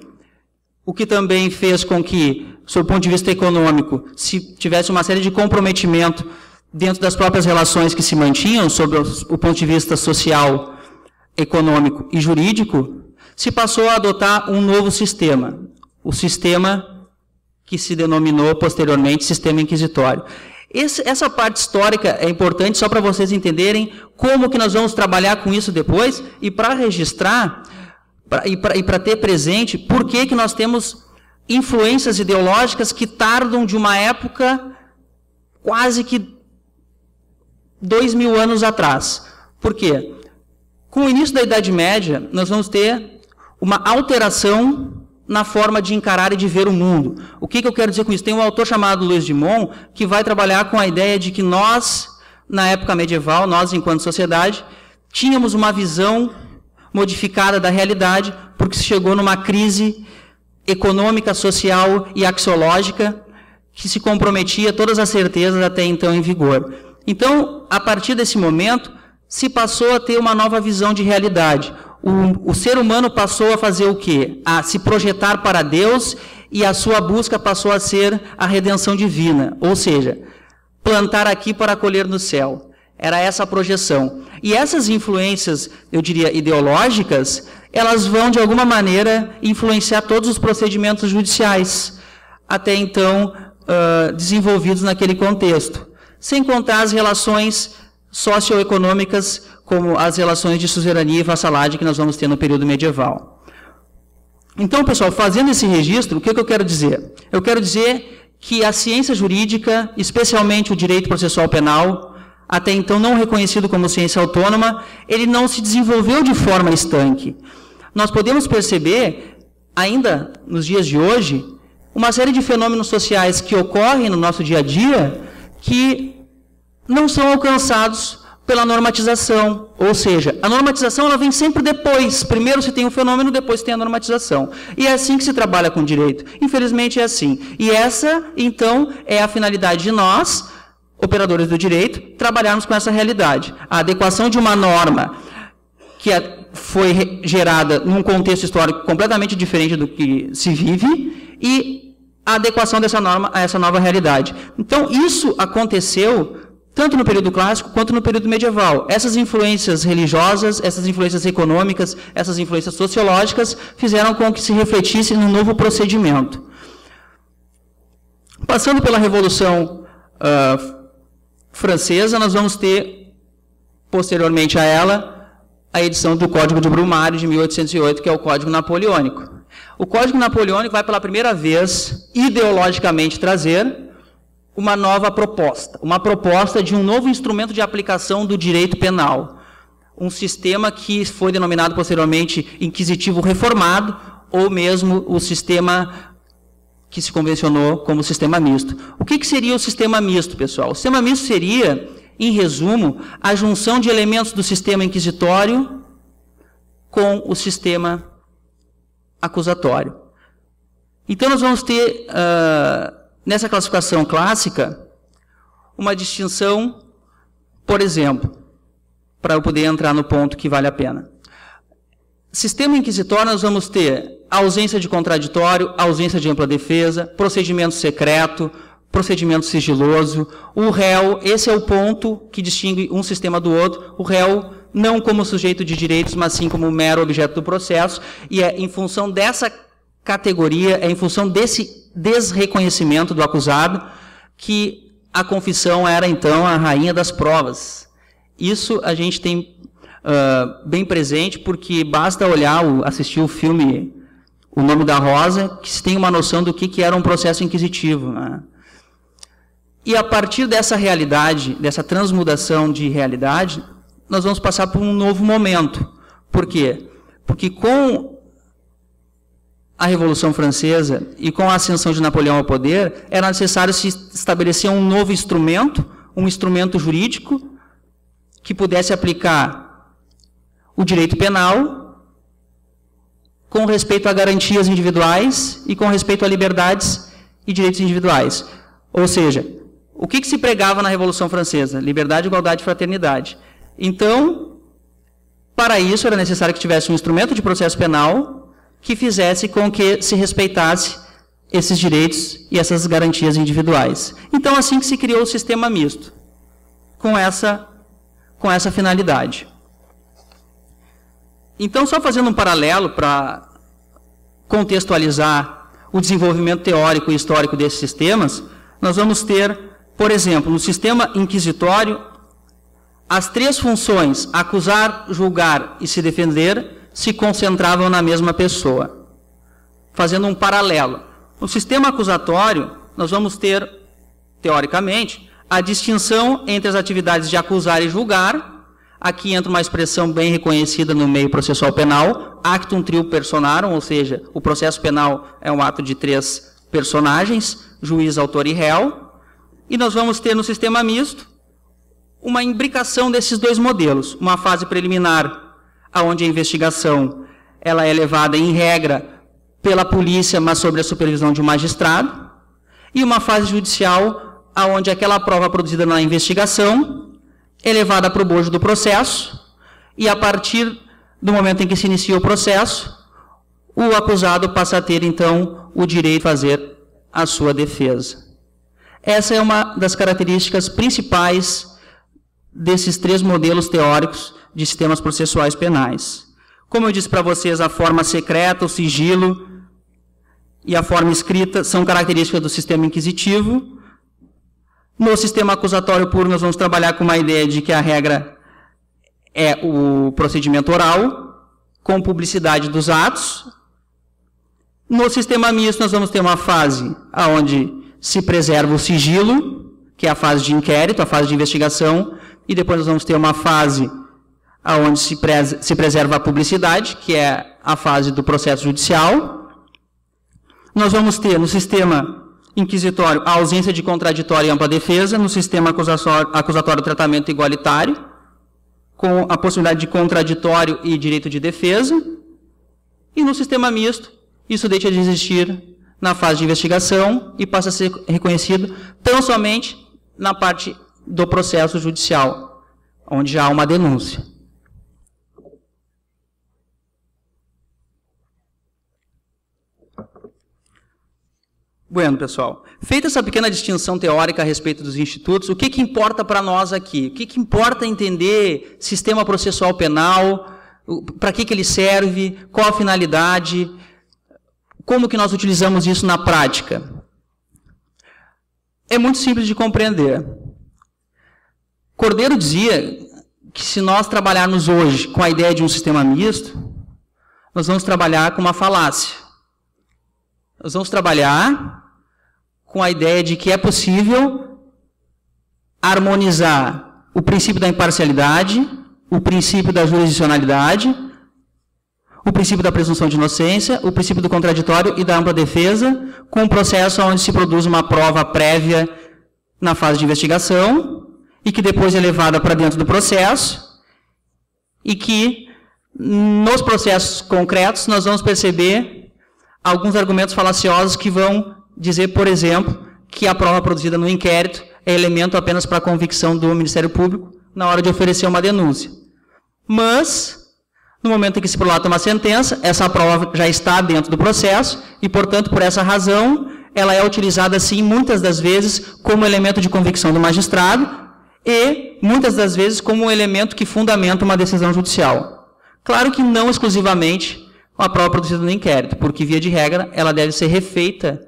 o que também fez com que, sob o ponto de vista econômico, se tivesse uma série de comprometimento dentro das próprias relações que se mantinham, sob o ponto de vista social, econômico e jurídico, se passou a adotar um novo sistema, o sistema que se denominou posteriormente sistema inquisitório. Essa parte histórica é importante só para vocês entenderem como que nós vamos trabalhar com isso depois, e para registrar e para ter presente por que nós temos influências ideológicas que tardam de uma época quase que 2000 anos atrás. Por quê? Com o início da Idade Média, nós vamos ter uma alteração na forma de encarar e de ver o mundo. O que eu quero dizer com isso? Tem um autor chamado Luiz Dumont que vai trabalhar com a ideia de que nós, na época medieval, nós enquanto sociedade, tínhamos uma visão modificada da realidade, porque se chegou numa crise econômica, social e axiológica que se comprometia todas as certezas até então em vigor. Então, a partir desse momento, se passou a ter uma nova visão de realidade. O ser humano passou a fazer o quê? A se projetar para Deus, e a sua busca passou a ser a redenção divina, ou seja, plantar aqui para colher no céu. Era essa a projeção. E essas influências, eu diria, ideológicas, elas vão, de alguma maneira, influenciar todos os procedimentos judiciais. Até então, desenvolvidos naquele contexto, sem contar as relações socioeconômicas, como as relações de suzerania e vassalagem que nós vamos ter no período medieval. Então, pessoal, fazendo esse registro, o que eu quero dizer? Eu quero dizer que a ciência jurídica, especialmente o direito processual penal, até então não reconhecido como ciência autônoma, ele não se desenvolveu de forma estanque. Nós podemos perceber, ainda nos dias de hoje, uma série de fenômenos sociais que ocorrem no nosso dia a dia que não são alcançados pela normatização. Ou seja, a normatização ela vem sempre depois. Primeiro se tem o fenômeno, depois tem a normatização. E é assim que se trabalha com direito. Infelizmente é assim. E essa, então, é a finalidade de nós, operadores do direito, trabalharmos com essa realidade. A adequação de uma norma que foi gerada num contexto histórico completamente diferente do que se vive e a adequação dessa norma a essa nova realidade. Então, isso aconteceu tanto no período clássico quanto no período medieval. Essas influências religiosas, essas influências econômicas, essas influências sociológicas fizeram com que se refletisse num novo procedimento. Passando pela Revolução Francesa, nós vamos ter, posteriormente a ela, a edição do Código de Brumário de 1808, que é o Código Napoleônico. O Código Napoleônico vai pela primeira vez, ideologicamente, trazer uma nova proposta, uma proposta de um novo instrumento de aplicação do direito penal, um sistema que foi denominado posteriormente inquisitivo reformado, ou mesmo o sistema que se convencionou como sistema misto. O que seria o sistema misto, pessoal? O sistema misto seria, em resumo, a junção de elementos do sistema inquisitório com o sistema acusatório. Então, nós vamos ter, nessa classificação clássica, uma distinção, por exemplo, para eu poder entrar no ponto que vale a pena. Sistema inquisitório, nós vamos ter ausência de contraditório, ausência de ampla defesa, procedimento secreto, procedimento sigiloso, o réu, esse é o ponto que distingue um sistema do outro, o réu não como sujeito de direitos, mas sim como mero objeto do processo, e é em função dessa categoria, é em função desse desreconhecimento do acusado, que a confissão era, então, a rainha das provas. Isso a gente tem bem presente, porque basta olhar, assistir o filme O Nome da Rosa, que se tem uma noção do que era um processo inquisitivo, né? E a partir dessa realidade, dessa transmudação de realidade, nós vamos passar por um novo momento. Por quê? Porque com a Revolução Francesa e com a ascensão de Napoleão ao poder, era necessário se estabelecer um novo instrumento, um instrumento jurídico, que pudesse aplicar o direito penal com respeito a garantias individuais e com respeito a liberdades e direitos individuais. Ou seja, o que se pregava na Revolução Francesa? Liberdade, igualdade e fraternidade. Então, para isso era necessário que tivesse um instrumento de processo penal que fizesse com que se respeitasse esses direitos e essas garantias individuais. Então, assim que se criou o sistema misto, com essa finalidade. Então, só fazendo um paralelo para contextualizar o desenvolvimento teórico e histórico desses sistemas, nós vamos ter, por exemplo, no sistema inquisitório, as três funções, acusar, julgar e se defender, se concentravam na mesma pessoa. Fazendo um paralelo. No sistema acusatório, nós vamos ter, teoricamente, a distinção entre as atividades de acusar e julgar. Aqui entra uma expressão bem reconhecida no meio processual penal, actum trio personarum, ou seja, o processo penal é um ato de três personagens, juiz, autor e réu. E nós vamos ter no sistema misto uma imbricação desses dois modelos. Uma fase preliminar, onde a investigação ela é levada, em regra, pela polícia, mas sob a supervisão de um magistrado. E uma fase judicial, onde aquela prova produzida na investigação é levada para o bojo do processo, e a partir do momento em que se inicia o processo, o acusado passa a ter, então, o direito de fazer a sua defesa. Essa é uma das características principais desses três modelos teóricos de sistemas processuais penais. Como eu disse para vocês, a forma secreta, o sigilo e a forma escrita são características do sistema inquisitivo. No sistema acusatório puro, nós vamos trabalhar com uma ideia de que a regra é o procedimento oral, com publicidade dos atos. No sistema misto, nós vamos ter uma fase onde se preserva o sigilo, que é a fase de inquérito, a fase de investigação, e depois nós vamos ter uma fase onde se preserva a publicidade, que é a fase do processo judicial. Nós vamos ter, no sistema inquisitório, a ausência de contraditório e ampla defesa, no sistema acusatório tratamento igualitário, com a possibilidade de contraditório e direito de defesa, e no sistema misto, isso deixa de existir na fase de investigação e passa a ser reconhecido tão somente na parte do processo judicial, onde já há uma denúncia. Bueno, pessoal, feita essa pequena distinção teórica a respeito dos institutos, o que importa para nós aqui? O que importa entender sistema processual penal, para que ele serve, qual a finalidade, como que nós utilizamos isso na prática? É muito simples de compreender. Cordeiro dizia que se nós trabalharmos hoje com a ideia de um sistema misto, nós vamos trabalhar com uma falácia. Nós vamos trabalhar com a ideia de que é possível harmonizar o princípio da imparcialidade, o princípio da jurisdicionalidade, o princípio da presunção de inocência, o princípio do contraditório e da ampla defesa, com um processo onde se produz uma prova prévia na fase de investigação e que depois é levada para dentro do processo e que, nos processos concretos, nós vamos perceber alguns argumentos falaciosos que vão dizer, por exemplo, que a prova produzida no inquérito é elemento apenas para a convicção do Ministério Público na hora de oferecer uma denúncia. Mas, no momento em que se prolata uma sentença, essa prova já está dentro do processo e, portanto, por essa razão, ela é utilizada, sim, muitas das vezes como elemento de convicção do magistrado e, muitas das vezes, como um elemento que fundamenta uma decisão judicial. Claro que não exclusivamente a prova produzida no inquérito, porque, via de regra, ela deve ser refeita,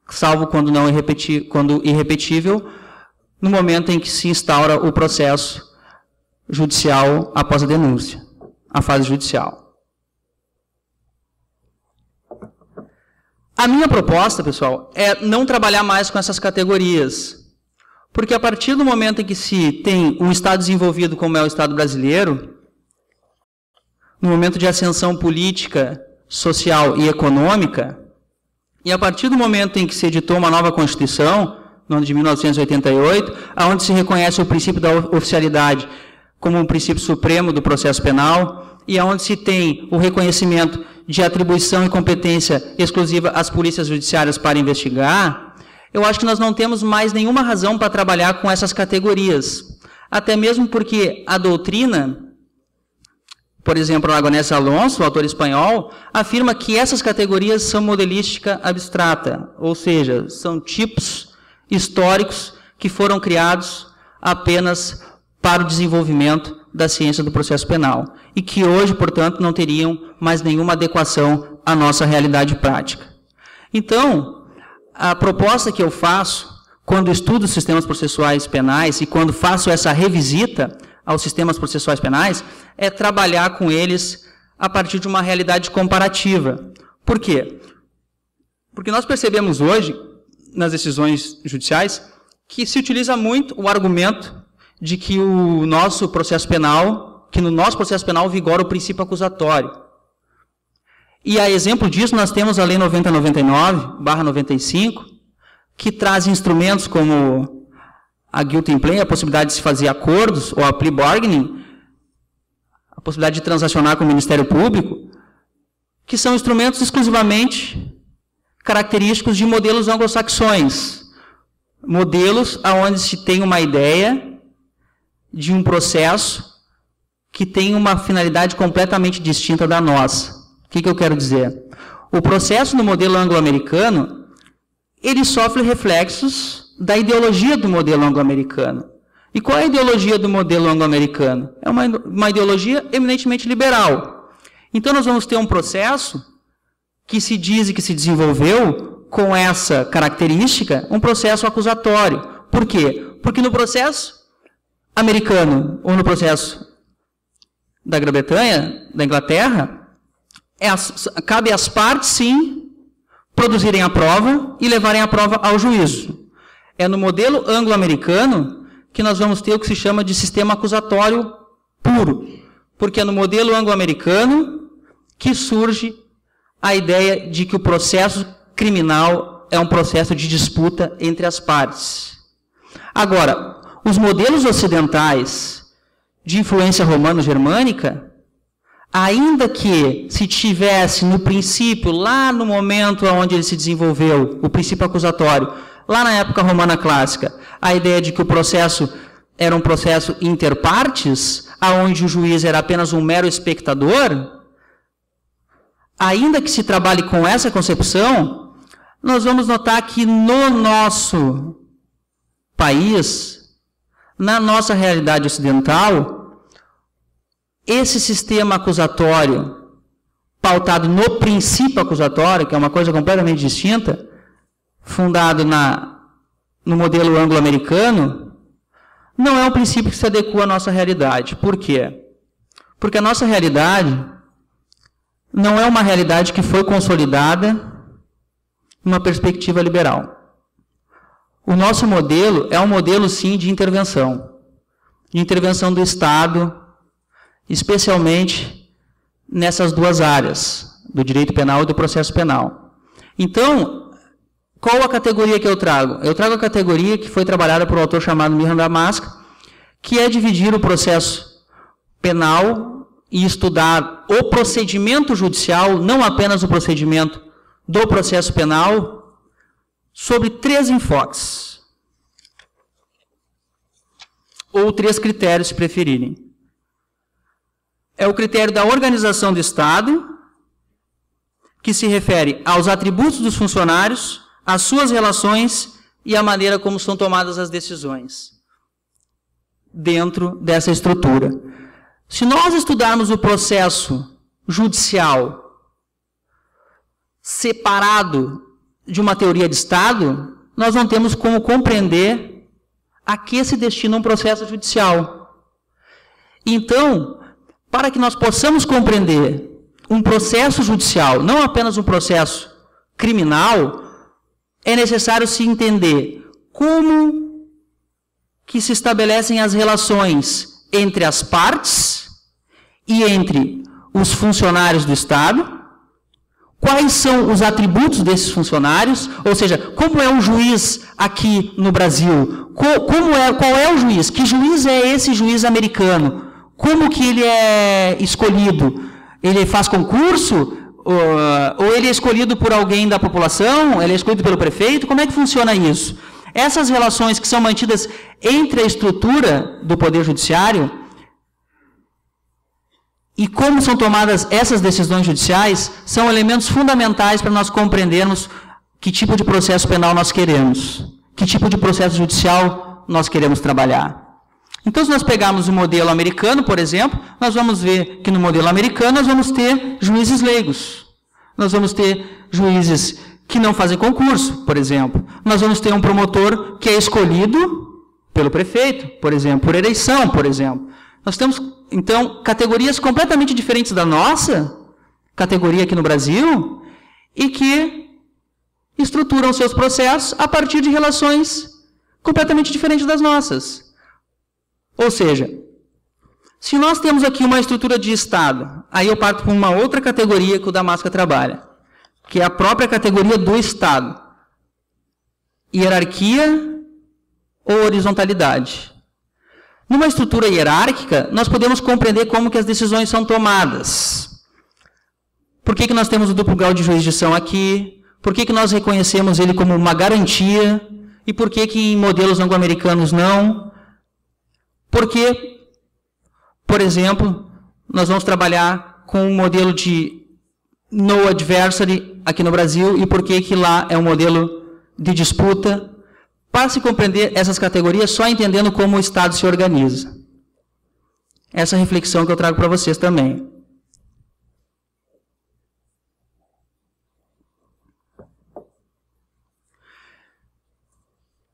salvo quando não quando irrepetível, no momento em que se instaura o processo judicial após a denúncia, a fase judicial. A minha proposta, pessoal, é não trabalhar mais com essas categorias, porque a partir do momento em que se tem um Estado desenvolvido como é o Estado brasileiro, no momento de ascensão política, social e econômica, e a partir do momento em que se editou uma nova Constituição, no ano de 1988, onde se reconhece o princípio da oficialidade como um princípio supremo do processo penal, e onde se tem o reconhecimento de atribuição e competência exclusiva às polícias judiciárias para investigar, eu acho que nós não temos mais nenhuma razão para trabalhar com essas categorias. Até mesmo porque a doutrina, por exemplo, Aragonés Alonso, o autor espanhol, afirma que essas categorias são modelística abstrata, ou seja, são tipos históricos que foram criados apenas para o desenvolvimento da ciência do processo penal e que hoje, portanto, não teriam mais nenhuma adequação à nossa realidade prática. Então, a proposta que eu faço, quando estudo os sistemas processuais penais e quando faço essa revisita aos sistemas processuais penais, é trabalhar com eles a partir de uma realidade comparativa. Por quê? Porque nós percebemos hoje, nas decisões judiciais, que se utiliza muito o argumento de que no nosso processo penal vigora o princípio acusatório. E a exemplo disso, nós temos a Lei 9099/95, que traz instrumentos como a guilty plea, a possibilidade de se fazer acordos, ou a plea bargaining, a possibilidade de transacionar com o Ministério Público, que são instrumentos exclusivamente característicos de modelos anglo-saxões, modelos onde se tem uma ideia de um processo que tem uma finalidade completamente distinta da nossa. O que eu quero dizer? O processo no modelo anglo-americano, ele sofre reflexos da ideologia do modelo anglo-americano. E qual é a ideologia do modelo anglo-americano? É uma ideologia eminentemente liberal. Então, nós vamos ter um processo que se diz e que se desenvolveu com essa característica, um processo acusatório. Por quê? Porque no processo americano ou no processo da Grã-Bretanha, da Inglaterra, cabe às partes, sim, produzirem a prova e levarem a prova ao juízo. É no modelo anglo-americano que nós vamos ter o que se chama de sistema acusatório puro, porque é no modelo anglo-americano que surge a ideia de que o processo criminal é um processo de disputa entre as partes. Agora, os modelos ocidentais de influência romano-germânica, ainda que se tivesse no princípio, lá no momento onde ele se desenvolveu, o princípio acusatório, lá na época romana clássica, a ideia de que o processo era um processo inter partes, aonde o juiz era apenas um mero espectador, ainda que se trabalhe com essa concepção, nós vamos notar que no nosso país, na nossa realidade ocidental, esse sistema acusatório, pautado no princípio acusatório, que é uma coisa completamente distinta, fundado no modelo anglo-americano, não é um princípio que se adequa à nossa realidade. Por quê? Porque a nossa realidade não é uma realidade que foi consolidada numa perspectiva liberal. O nosso modelo é um modelo, sim, de intervenção do Estado, especialmente nessas duas áreas, do direito penal e do processo penal. Então, qual a categoria que eu trago? Eu trago a categoria que foi trabalhada por um autor chamado Miran Damask, que é dividir o processo penal e estudar o procedimento judicial, não apenas o procedimento do processo penal, sobre 3 enfoques, ou 3 critérios, se preferirem. É o critério da organização do Estado, que se refere aos atributos dos funcionários, às suas relações e à maneira como são tomadas as decisões dentro dessa estrutura. Se nós estudarmos o processo judicial separado de uma teoria de Estado, nós não temos como compreender a que se destina um processo judicial. Então, para que nós possamos compreender um processo judicial, não apenas um processo criminal, é necessário se entender como que se estabelecem as relações entre as partes e entre os funcionários do Estado, quais são os atributos desses funcionários, ou seja, como é o juiz aqui no Brasil, qual é o juiz, que juiz é esse juiz americano, como que ele é escolhido, ele faz concurso, ou ele é escolhido por alguém da população, ele é escolhido pelo prefeito, como é que funciona isso? Essas relações que são mantidas entre a estrutura do Poder Judiciário e como são tomadas essas decisões judiciais são elementos fundamentais para nós compreendermos que tipo de processo penal nós queremos, que tipo de processo judicial nós queremos trabalhar. Então, se nós pegarmos o modelo americano, por exemplo, nós vamos ver que no modelo americano nós vamos ter juízes leigos. Nós vamos ter juízes que não fazem concurso, por exemplo. Nós vamos ter um promotor que é escolhido pelo prefeito, por exemplo, por eleição, por exemplo. Nós temos, então, categorias completamente diferentes da nossa categoria aqui no Brasil e que estruturam seus processos a partir de relações completamente diferentes das nossas. Ou seja, se nós temos aqui uma estrutura de Estado, aí eu parto para uma outra categoria que o Damask trabalha, que é a própria categoria do Estado. Hierarquia ou horizontalidade. Numa estrutura hierárquica, nós podemos compreender como que as decisões são tomadas. Por que nós temos o duplo grau de jurisdição aqui? Por que nós reconhecemos ele como uma garantia? E por que em modelos anglo-americanos não? Porque, por exemplo, nós vamos trabalhar com um modelo de no adversary aqui no Brasil e por que lá é um modelo de disputa, para se compreender essas categorias só entendendo como o Estado se organiza. Essa reflexão que eu trago para vocês também.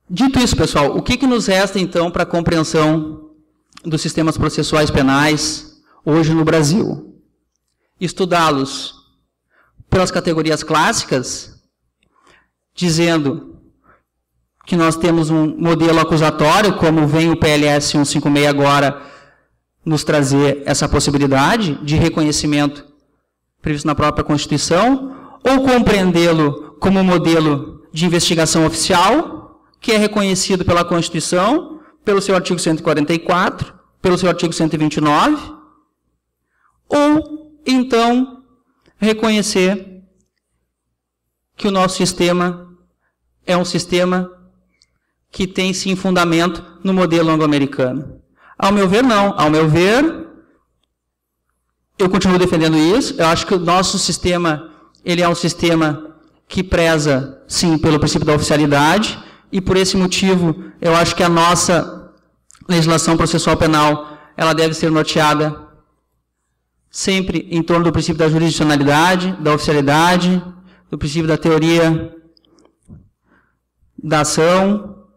Dito isso, pessoal, o que nos resta, então, para a compreensão dos sistemas processuais penais hoje no Brasil? Estudá-los pelas categorias clássicas, dizendo que nós temos um modelo acusatório, como vem o PLS 156 agora nos trazer essa possibilidade de reconhecimento previsto na própria Constituição, ou compreendê-lo como um modelo de investigação oficial, que é reconhecido pela Constituição, pelo seu artigo 144, pelo seu artigo 129, ou, então, reconhecer que o nosso sistema é um sistema que tem, sim, fundamento no modelo anglo-americano. Ao meu ver, não. Ao meu ver, eu continuo defendendo isso. Eu acho que o nosso sistema, ele é um sistema que preza, sim, pelo princípio da oficialidade, e por esse motivo, eu acho que a nossa legislação processual penal, ela deve ser norteada sempre em torno do princípio da jurisdicionalidade, da oficialidade, do princípio da teoria da ação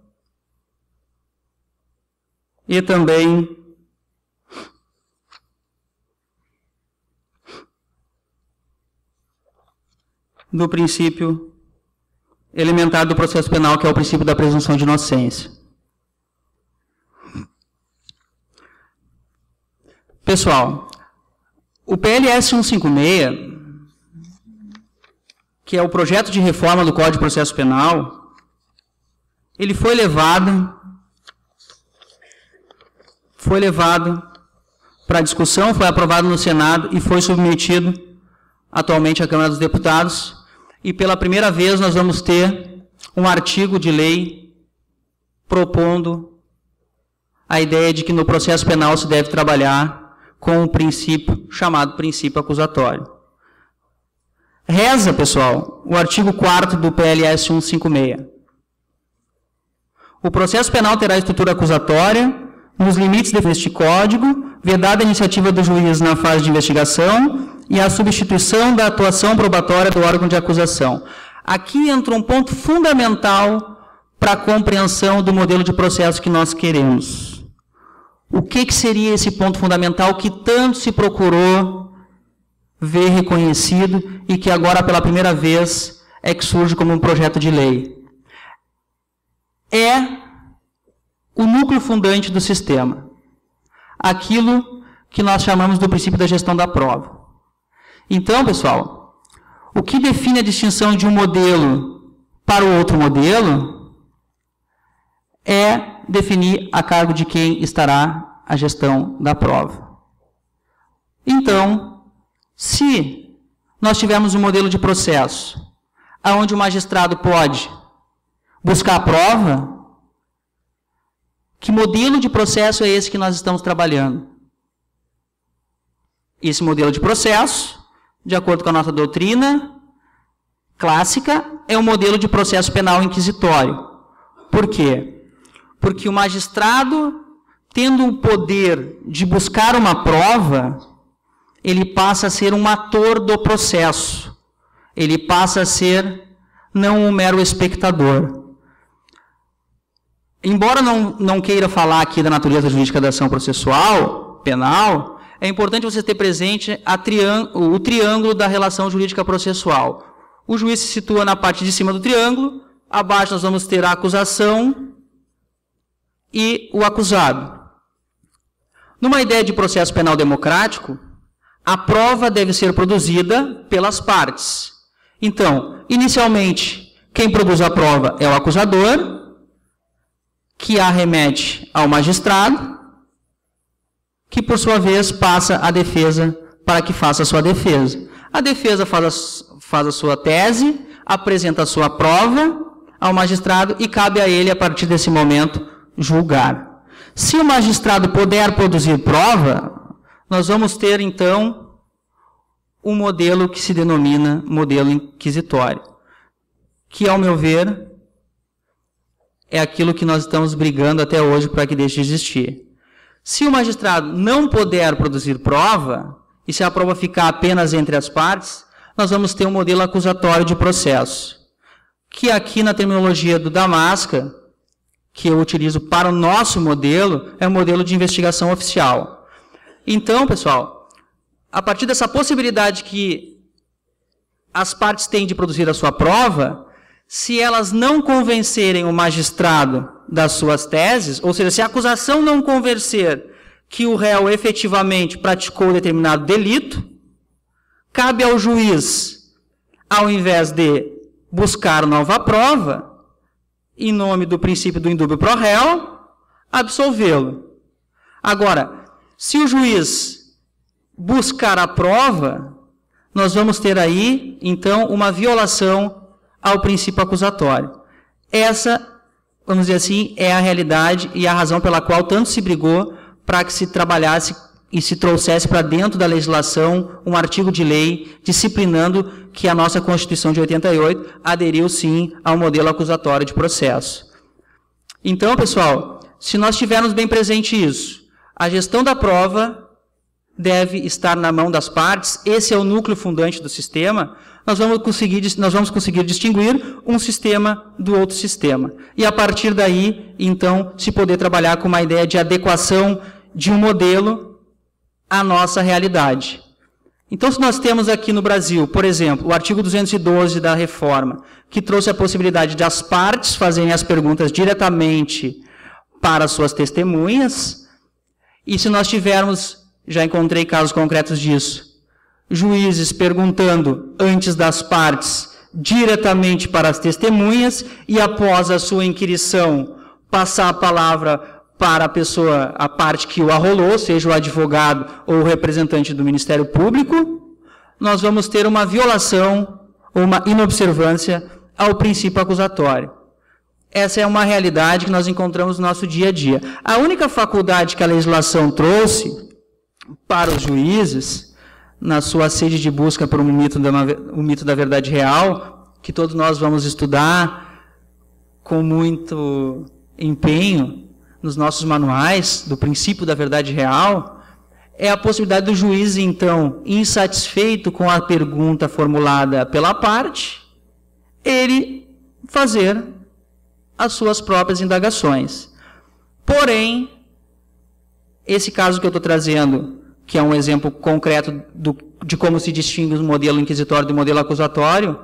e também do princípio elementar do processo penal, que é o princípio da presunção de inocência. Pessoal, o PLS 156, que é o projeto de reforma do Código de Processo Penal, ele foi levado para discussão, foi aprovado no Senado e foi submetido atualmente à Câmara dos Deputados. E pela primeira vez nós vamos ter um artigo de lei propondo a ideia de que no processo penal se deve trabalhar com um princípio chamado princípio acusatório. Reza, pessoal, o artigo 4º do PLS 156. O processo penal terá estrutura acusatória nos limites deste Código, vedada a iniciativa do juiz na fase de investigação e a substituição da atuação probatória do órgão de acusação. Aqui entra um ponto fundamental para a compreensão do modelo de processo que nós queremos. O que seria esse ponto fundamental que tanto se procurou ver reconhecido e que agora, pela primeira vez, é que surge como um projeto de lei? É o núcleo fundante do sistema. Aquilo que nós chamamos do princípio da gestão da prova. Então, pessoal, o que define a distinção de um modelo para o outro modelo é definir a cargo de quem estará a gestão da prova. Então, se nós tivermos um modelo de processo onde o magistrado pode buscar a prova, que modelo de processo é esse que nós estamos trabalhando? Esse modelo de processo, de acordo com a nossa doutrina clássica, é um modelo de processo penal inquisitório. Por quê? Porque o magistrado, tendo o poder de buscar uma prova, ele passa a ser um ator do processo. Ele passa a ser não um mero espectador. Embora não queira falar aqui da natureza jurídica da ação processual penal, é importante você ter presente o triângulo da relação jurídica processual. O juiz se situa na parte de cima do triângulo, abaixo nós vamos ter a acusação e o acusado. Numa ideia de processo penal democrático, a prova deve ser produzida pelas partes. Então, inicialmente, quem produz a prova é o acusador, que a remete ao magistrado, que, por sua vez, passa à defesa para que faça a sua defesa. A defesa faz a sua tese, apresenta a sua prova ao magistrado e cabe a ele, a partir desse momento, julgar. Se o magistrado puder produzir prova, nós vamos ter, então, um modelo que se denomina modelo inquisitório, que, ao meu ver, é aquilo que nós estamos brigando até hoje para que deixe de existir. Se o magistrado não puder produzir prova, e se a prova ficar apenas entre as partes, nós vamos ter um modelo acusatório de processo, que aqui na terminologia do Damasca que eu utilizo para o nosso modelo é o modelo de investigação oficial. Então, pessoal, a partir dessa possibilidade que as partes têm de produzir a sua prova, se elas não convencerem o magistrado das suas teses, ou seja, se a acusação não convencer que o réu efetivamente praticou determinado delito, cabe ao juiz, ao invés de buscar nova prova, em nome do princípio do indúbio pro réu, absolvê-lo. Agora, se o juiz buscar a prova, nós vamos ter aí, então, uma violação ao princípio acusatório. Essa, vamos dizer assim, é a realidade e a razão pela qual tanto se brigou para que se trabalhasse e se trouxesse para dentro da legislação um artigo de lei disciplinando que a nossa Constituição de 88 aderiu, sim, ao modelo acusatório de processo. Então, pessoal, se nós tivermos bem presente isso, a gestão da prova deve estar na mão das partes, esse é o núcleo fundante do sistema, nós vamos conseguir distinguir um sistema do outro sistema. E a partir daí, então, se poder trabalhar com uma ideia de adequação de um modelo à nossa realidade. Então, se nós temos aqui no Brasil, por exemplo, o artigo 212 da reforma, que trouxe a possibilidade de as partes fazerem as perguntas diretamente para suas testemunhas, e se nós tivermos, já encontrei casos concretos disso, juízes perguntando antes das partes diretamente para as testemunhas e após a sua inquirição passar a palavra para a pessoa, a parte que o arrolou, seja o advogado ou o representante do Ministério Público, nós vamos ter uma violação ou uma inobservância ao princípio acusatório. Essa é uma realidade que nós encontramos no nosso dia a dia. A única faculdade que a legislação trouxe para os juízes, na sua sede de busca por um mito da verdade real, que todos nós vamos estudar com muito empenho nos nossos manuais, do princípio da verdade real, é a possibilidade do juiz, então, insatisfeito com a pergunta formulada pela parte, ele fazer as suas próprias indagações. Porém, esse caso que eu estou trazendo, que é um exemplo concreto de como se distingue o modelo inquisitório do modelo acusatório,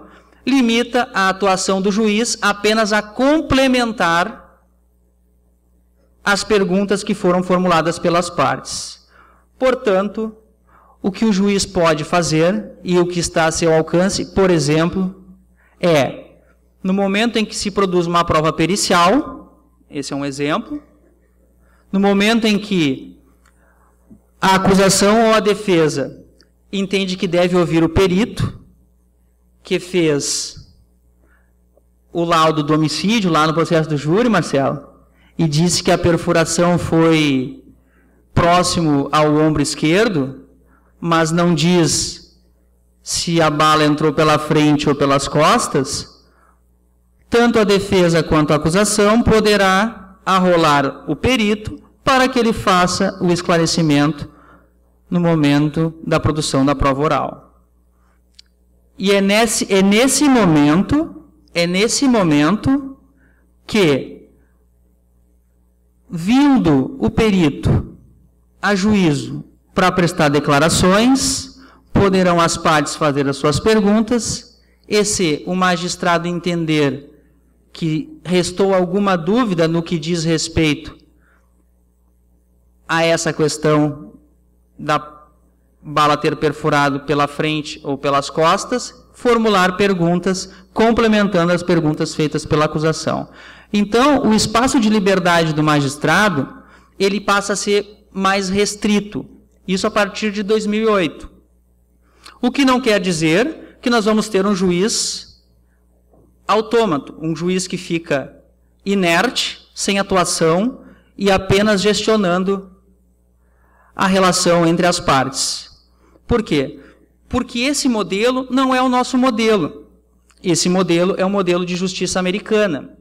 limita a atuação do juiz apenas a complementar as perguntas que foram formuladas pelas partes. Portanto, o que o juiz pode fazer e o que está a seu alcance, por exemplo, é, no momento em que se produz uma prova pericial, esse é um exemplo, no momento em que a acusação ou a defesa entende que deve ouvir o perito que fez o laudo do homicídio lá no processo do júri, Marcelo, e disse que a perfuração foi próximo ao ombro esquerdo, mas não diz se a bala entrou pela frente ou pelas costas, tanto a defesa quanto a acusação poderá arrolar o perito para que ele faça o esclarecimento no momento da produção da prova oral. E é nesse momento que, vindo o perito a juízo para prestar declarações, poderão as partes fazer as suas perguntas, e se o magistrado entender que restou alguma dúvida no que diz respeito a essa questão da bala ter perfurado pela frente ou pelas costas, formular perguntas complementando as perguntas feitas pela acusação. Então, o espaço de liberdade do magistrado, ele passa a ser mais restrito. Isso a partir de 2008. O que não quer dizer que nós vamos ter um juiz autômato, um juiz que fica inerte, sem atuação e apenas gestionando a relação entre as partes. Por quê? Porque esse modelo não é o nosso modelo. Esse modelo é o modelo de justiça americana,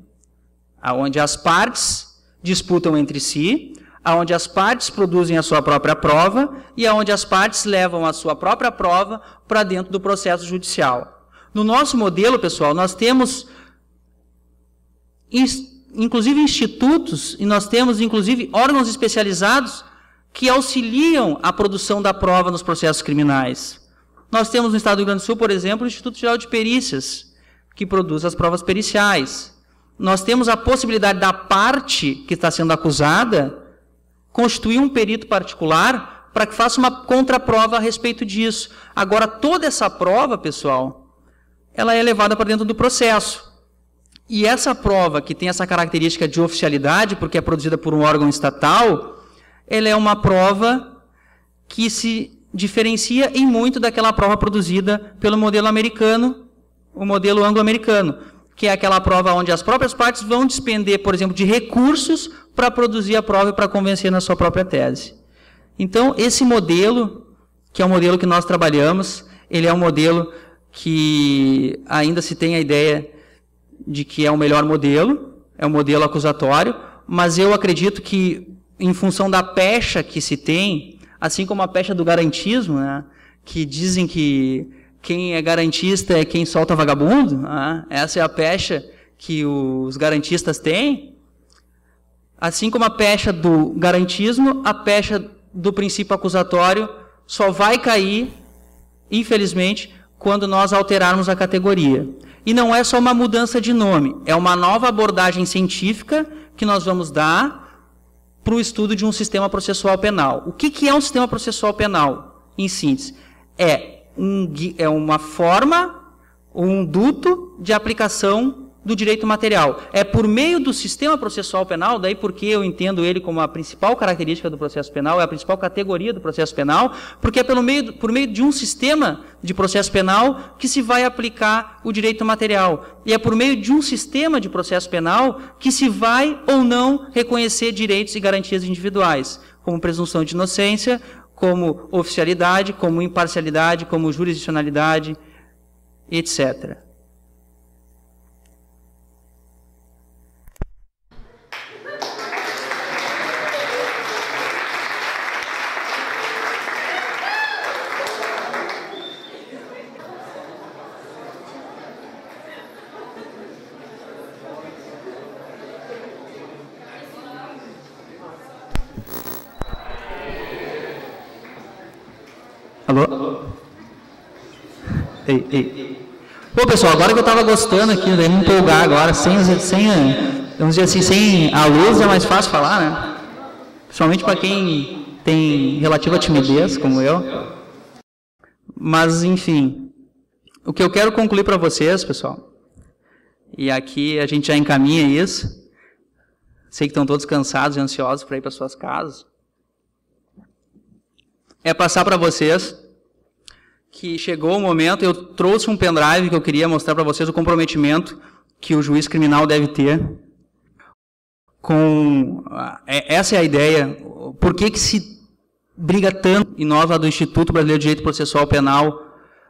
onde as partes disputam entre si, onde as partes produzem a sua própria prova e onde as partes levam a sua própria prova para dentro do processo judicial. No nosso modelo, pessoal, nós temos inclusive, institutos, e nós temos, inclusive, órgãos especializados que auxiliam a produção da prova nos processos criminais. Nós temos no Estado do Rio Grande do Sul, por exemplo, o Instituto Geral de Perícias, que produz as provas periciais. Nós temos a possibilidade da parte que está sendo acusada constituir um perito particular para que faça uma contraprova a respeito disso. Agora, toda essa prova, pessoal, ela é levada para dentro do processo. E essa prova, que tem essa característica de oficialidade, porque é produzida por um órgão estatal, ela é uma prova que se diferencia em muito daquela prova produzida pelo modelo americano, o modelo anglo-americano, que é aquela prova onde as próprias partes vão despender, por exemplo, de recursos para produzir a prova e para convencer na sua própria tese. Então, esse modelo, que é o modelo que nós trabalhamos, ele é um modelo que ainda se tem a ideia de que é o melhor modelo, é um modelo acusatório, mas eu acredito que, em função da pecha que se tem, assim como a pecha do garantismo, né, que dizem que quem é garantista é quem solta vagabundo, né, essa é a pecha que os garantistas têm, assim como a pecha do garantismo, a pecha do princípio acusatório só vai cair, infelizmente, quando nós alterarmos a categoria. E não é só uma mudança de nome, é uma nova abordagem científica que nós vamos dar para o estudo de um sistema processual penal. O que é um sistema processual penal, em síntese? É uma forma, um duto de aplicação do direito material. É por meio do sistema processual penal, daí porque eu entendo ele como a principal característica do processo penal, é a principal categoria do processo penal, porque é por meio de um sistema de processo penal que se vai aplicar o direito material. E é por meio de um sistema de processo penal que se vai ou não reconhecer direitos e garantias individuais, como presunção de inocência, como oficialidade, como imparcialidade, como jurisdicionalidade, etc. Alô? Ei. Pô, pessoal, agora que eu estava gostando aqui, daí me empolgar agora, vamos dizer assim, sem a luz é mais fácil falar, né? Principalmente para quem tem relativa timidez, como eu. Mas, enfim, o que eu quero concluir para vocês, pessoal, e aqui a gente já encaminha isso, sei que estão todos cansados e ansiosos para ir para suas casas, é passar para vocês que chegou o momento, eu trouxe um pendrive que eu queria mostrar para vocês o comprometimento que o juiz criminal deve ter com... Essa é a ideia. Por que se briga tanto, e nós lá do Instituto Brasileiro de Direito Processual Penal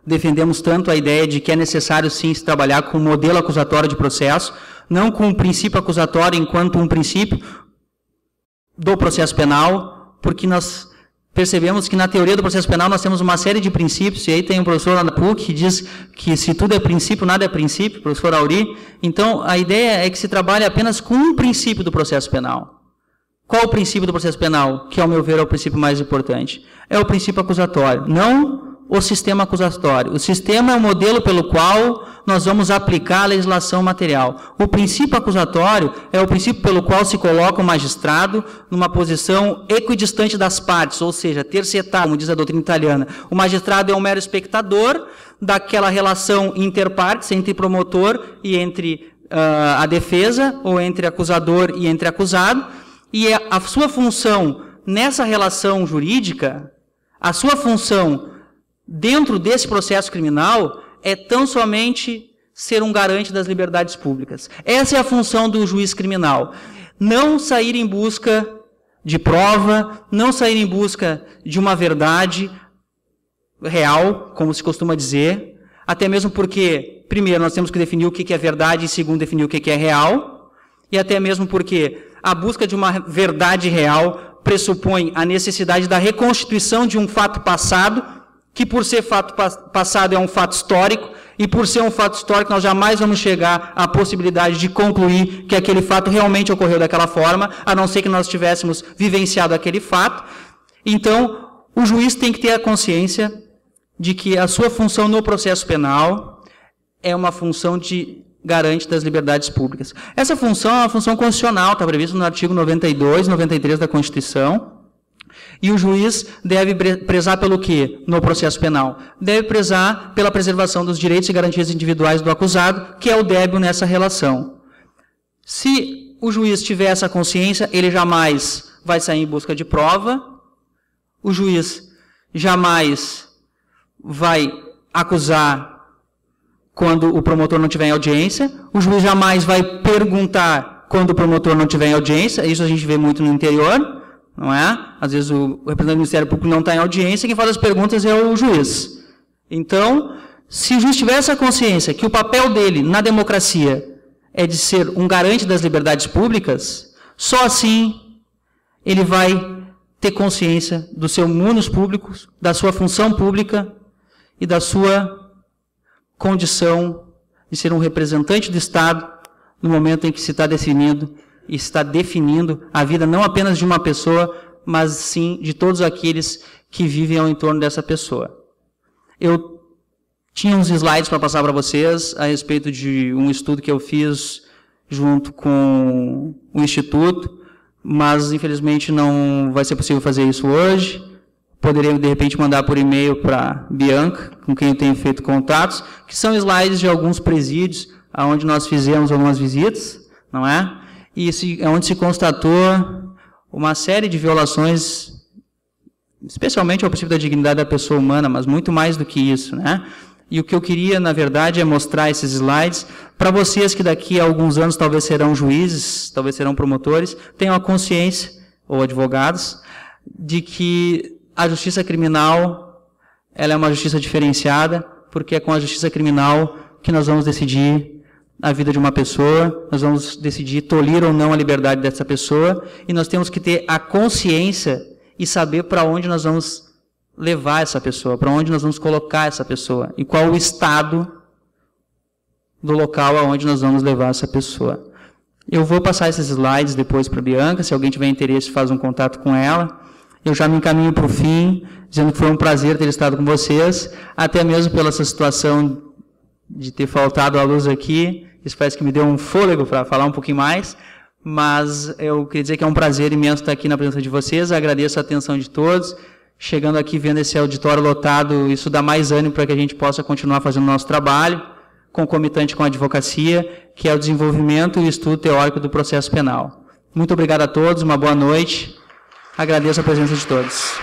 defendemos tanto a ideia de que é necessário sim se trabalhar com o modelo acusatório de processo, não com o princípio acusatório enquanto um princípio do processo penal, porque nós percebemos que na teoria do processo penal nós temos uma série de princípios, e aí tem um professor lá na PUC que diz que se tudo é princípio, nada é princípio, professor Auri. Então, a ideia é que se trabalhe apenas com um princípio do processo penal. Qual o princípio do processo penal? Que, ao meu ver, é o princípio mais importante. É o princípio acusatório, não o sistema acusatório. O sistema é o modelo pelo qual nós vamos aplicar a legislação material. O princípio acusatório é o princípio pelo qual se coloca o magistrado numa posição equidistante das partes, ou seja, tercetar, como diz a doutrina italiana. O magistrado é um mero espectador daquela relação interpartes, entre promotor e entre a defesa, ou entre acusador e entre acusado, e a sua função nessa relação jurídica, a sua função dentro desse processo criminal é tão somente ser um garante das liberdades públicas. Essa é a função do juiz criminal. Não sair em busca de prova, não sair em busca de uma verdade real, como se costuma dizer, até mesmo porque, primeiro, nós temos que definir o que é verdade e, segundo, definir o que é real, e até mesmo porque a busca de uma verdade real pressupõe a necessidade da reconstituição de um fato passado, que por ser fato passado é um fato histórico, E por ser um fato histórico, nós jamais vamos chegar à possibilidade de concluir que aquele fato realmente ocorreu daquela forma, a não ser que nós tivéssemos vivenciado aquele fato. Então, o juiz tem que ter a consciência de que a sua função no processo penal é uma função de garante das liberdades públicas. Essa função é uma função constitucional, está prevista no artigo 92, 93 da Constituição. E o juiz deve prezar pelo quê no processo penal? Deve prezar pela preservação dos direitos e garantias individuais do acusado, que é o débil nessa relação. Se o juiz tiver essa consciência, ele jamais vai sair em busca de prova, o juiz jamais vai acusar quando o promotor não tiver em audiência, o juiz jamais vai perguntar quando o promotor não tiver em audiência, isso a gente vê muito no interior, não é? Às vezes o representante do Ministério Público não está em audiência, quem faz as perguntas é o juiz. Então, se o juiz tiver essa consciência que o papel dele na democracia é de ser um garante das liberdades públicas, só assim ele vai ter consciência do seu munus públicos, da sua função pública e da sua condição de ser um representante do Estado no momento em que se está definindo e está definindo a vida não apenas de uma pessoa, mas sim de todos aqueles que vivem ao entorno dessa pessoa. Eu tinha uns slides para passar para vocês a respeito de um estudo que eu fiz junto com o Instituto, mas infelizmente não vai ser possível fazer isso hoje. Poderia, de repente, mandar por e-mail para Bianca, com quem eu tenho feito contatos, que são slides de alguns presídios, onde nós fizemos algumas visitas, não é? E onde se constatou uma série de violações, especialmente ao princípio da dignidade da pessoa humana, mas muito mais do que isso, né? E o que eu queria, na verdade, é mostrar esses slides para vocês que daqui a alguns anos talvez serão juízes, talvez serão promotores, tenham a consciência, ou advogados, de que a justiça criminal ela é uma justiça diferenciada, porque é com a justiça criminal que nós vamos decidir a vida de uma pessoa, nós vamos decidir tolir ou não a liberdade dessa pessoa, e nós temos que ter a consciência e saber para onde nós vamos levar essa pessoa, para onde nós vamos colocar essa pessoa, e qual o estado do local aonde nós vamos levar essa pessoa. Eu vou passar esses slides depois para a Bianca, se alguém tiver interesse, faz um contato com ela. Eu já me encaminho para o fim, dizendo que foi um prazer ter estado com vocês, até mesmo pela essa situação de ter faltado a luz aqui. Isso parece que me deu um fôlego para falar um pouquinho mais, mas eu queria dizer que é um prazer imenso estar aqui na presença de vocês. Agradeço a atenção de todos. Chegando aqui, vendo esse auditório lotado, isso dá mais ânimo para que a gente possa continuar fazendo o nosso trabalho, concomitante com a advocacia, que é o desenvolvimento e o estudo teórico do processo penal. Muito obrigado a todos, uma boa noite. Agradeço a presença de todos.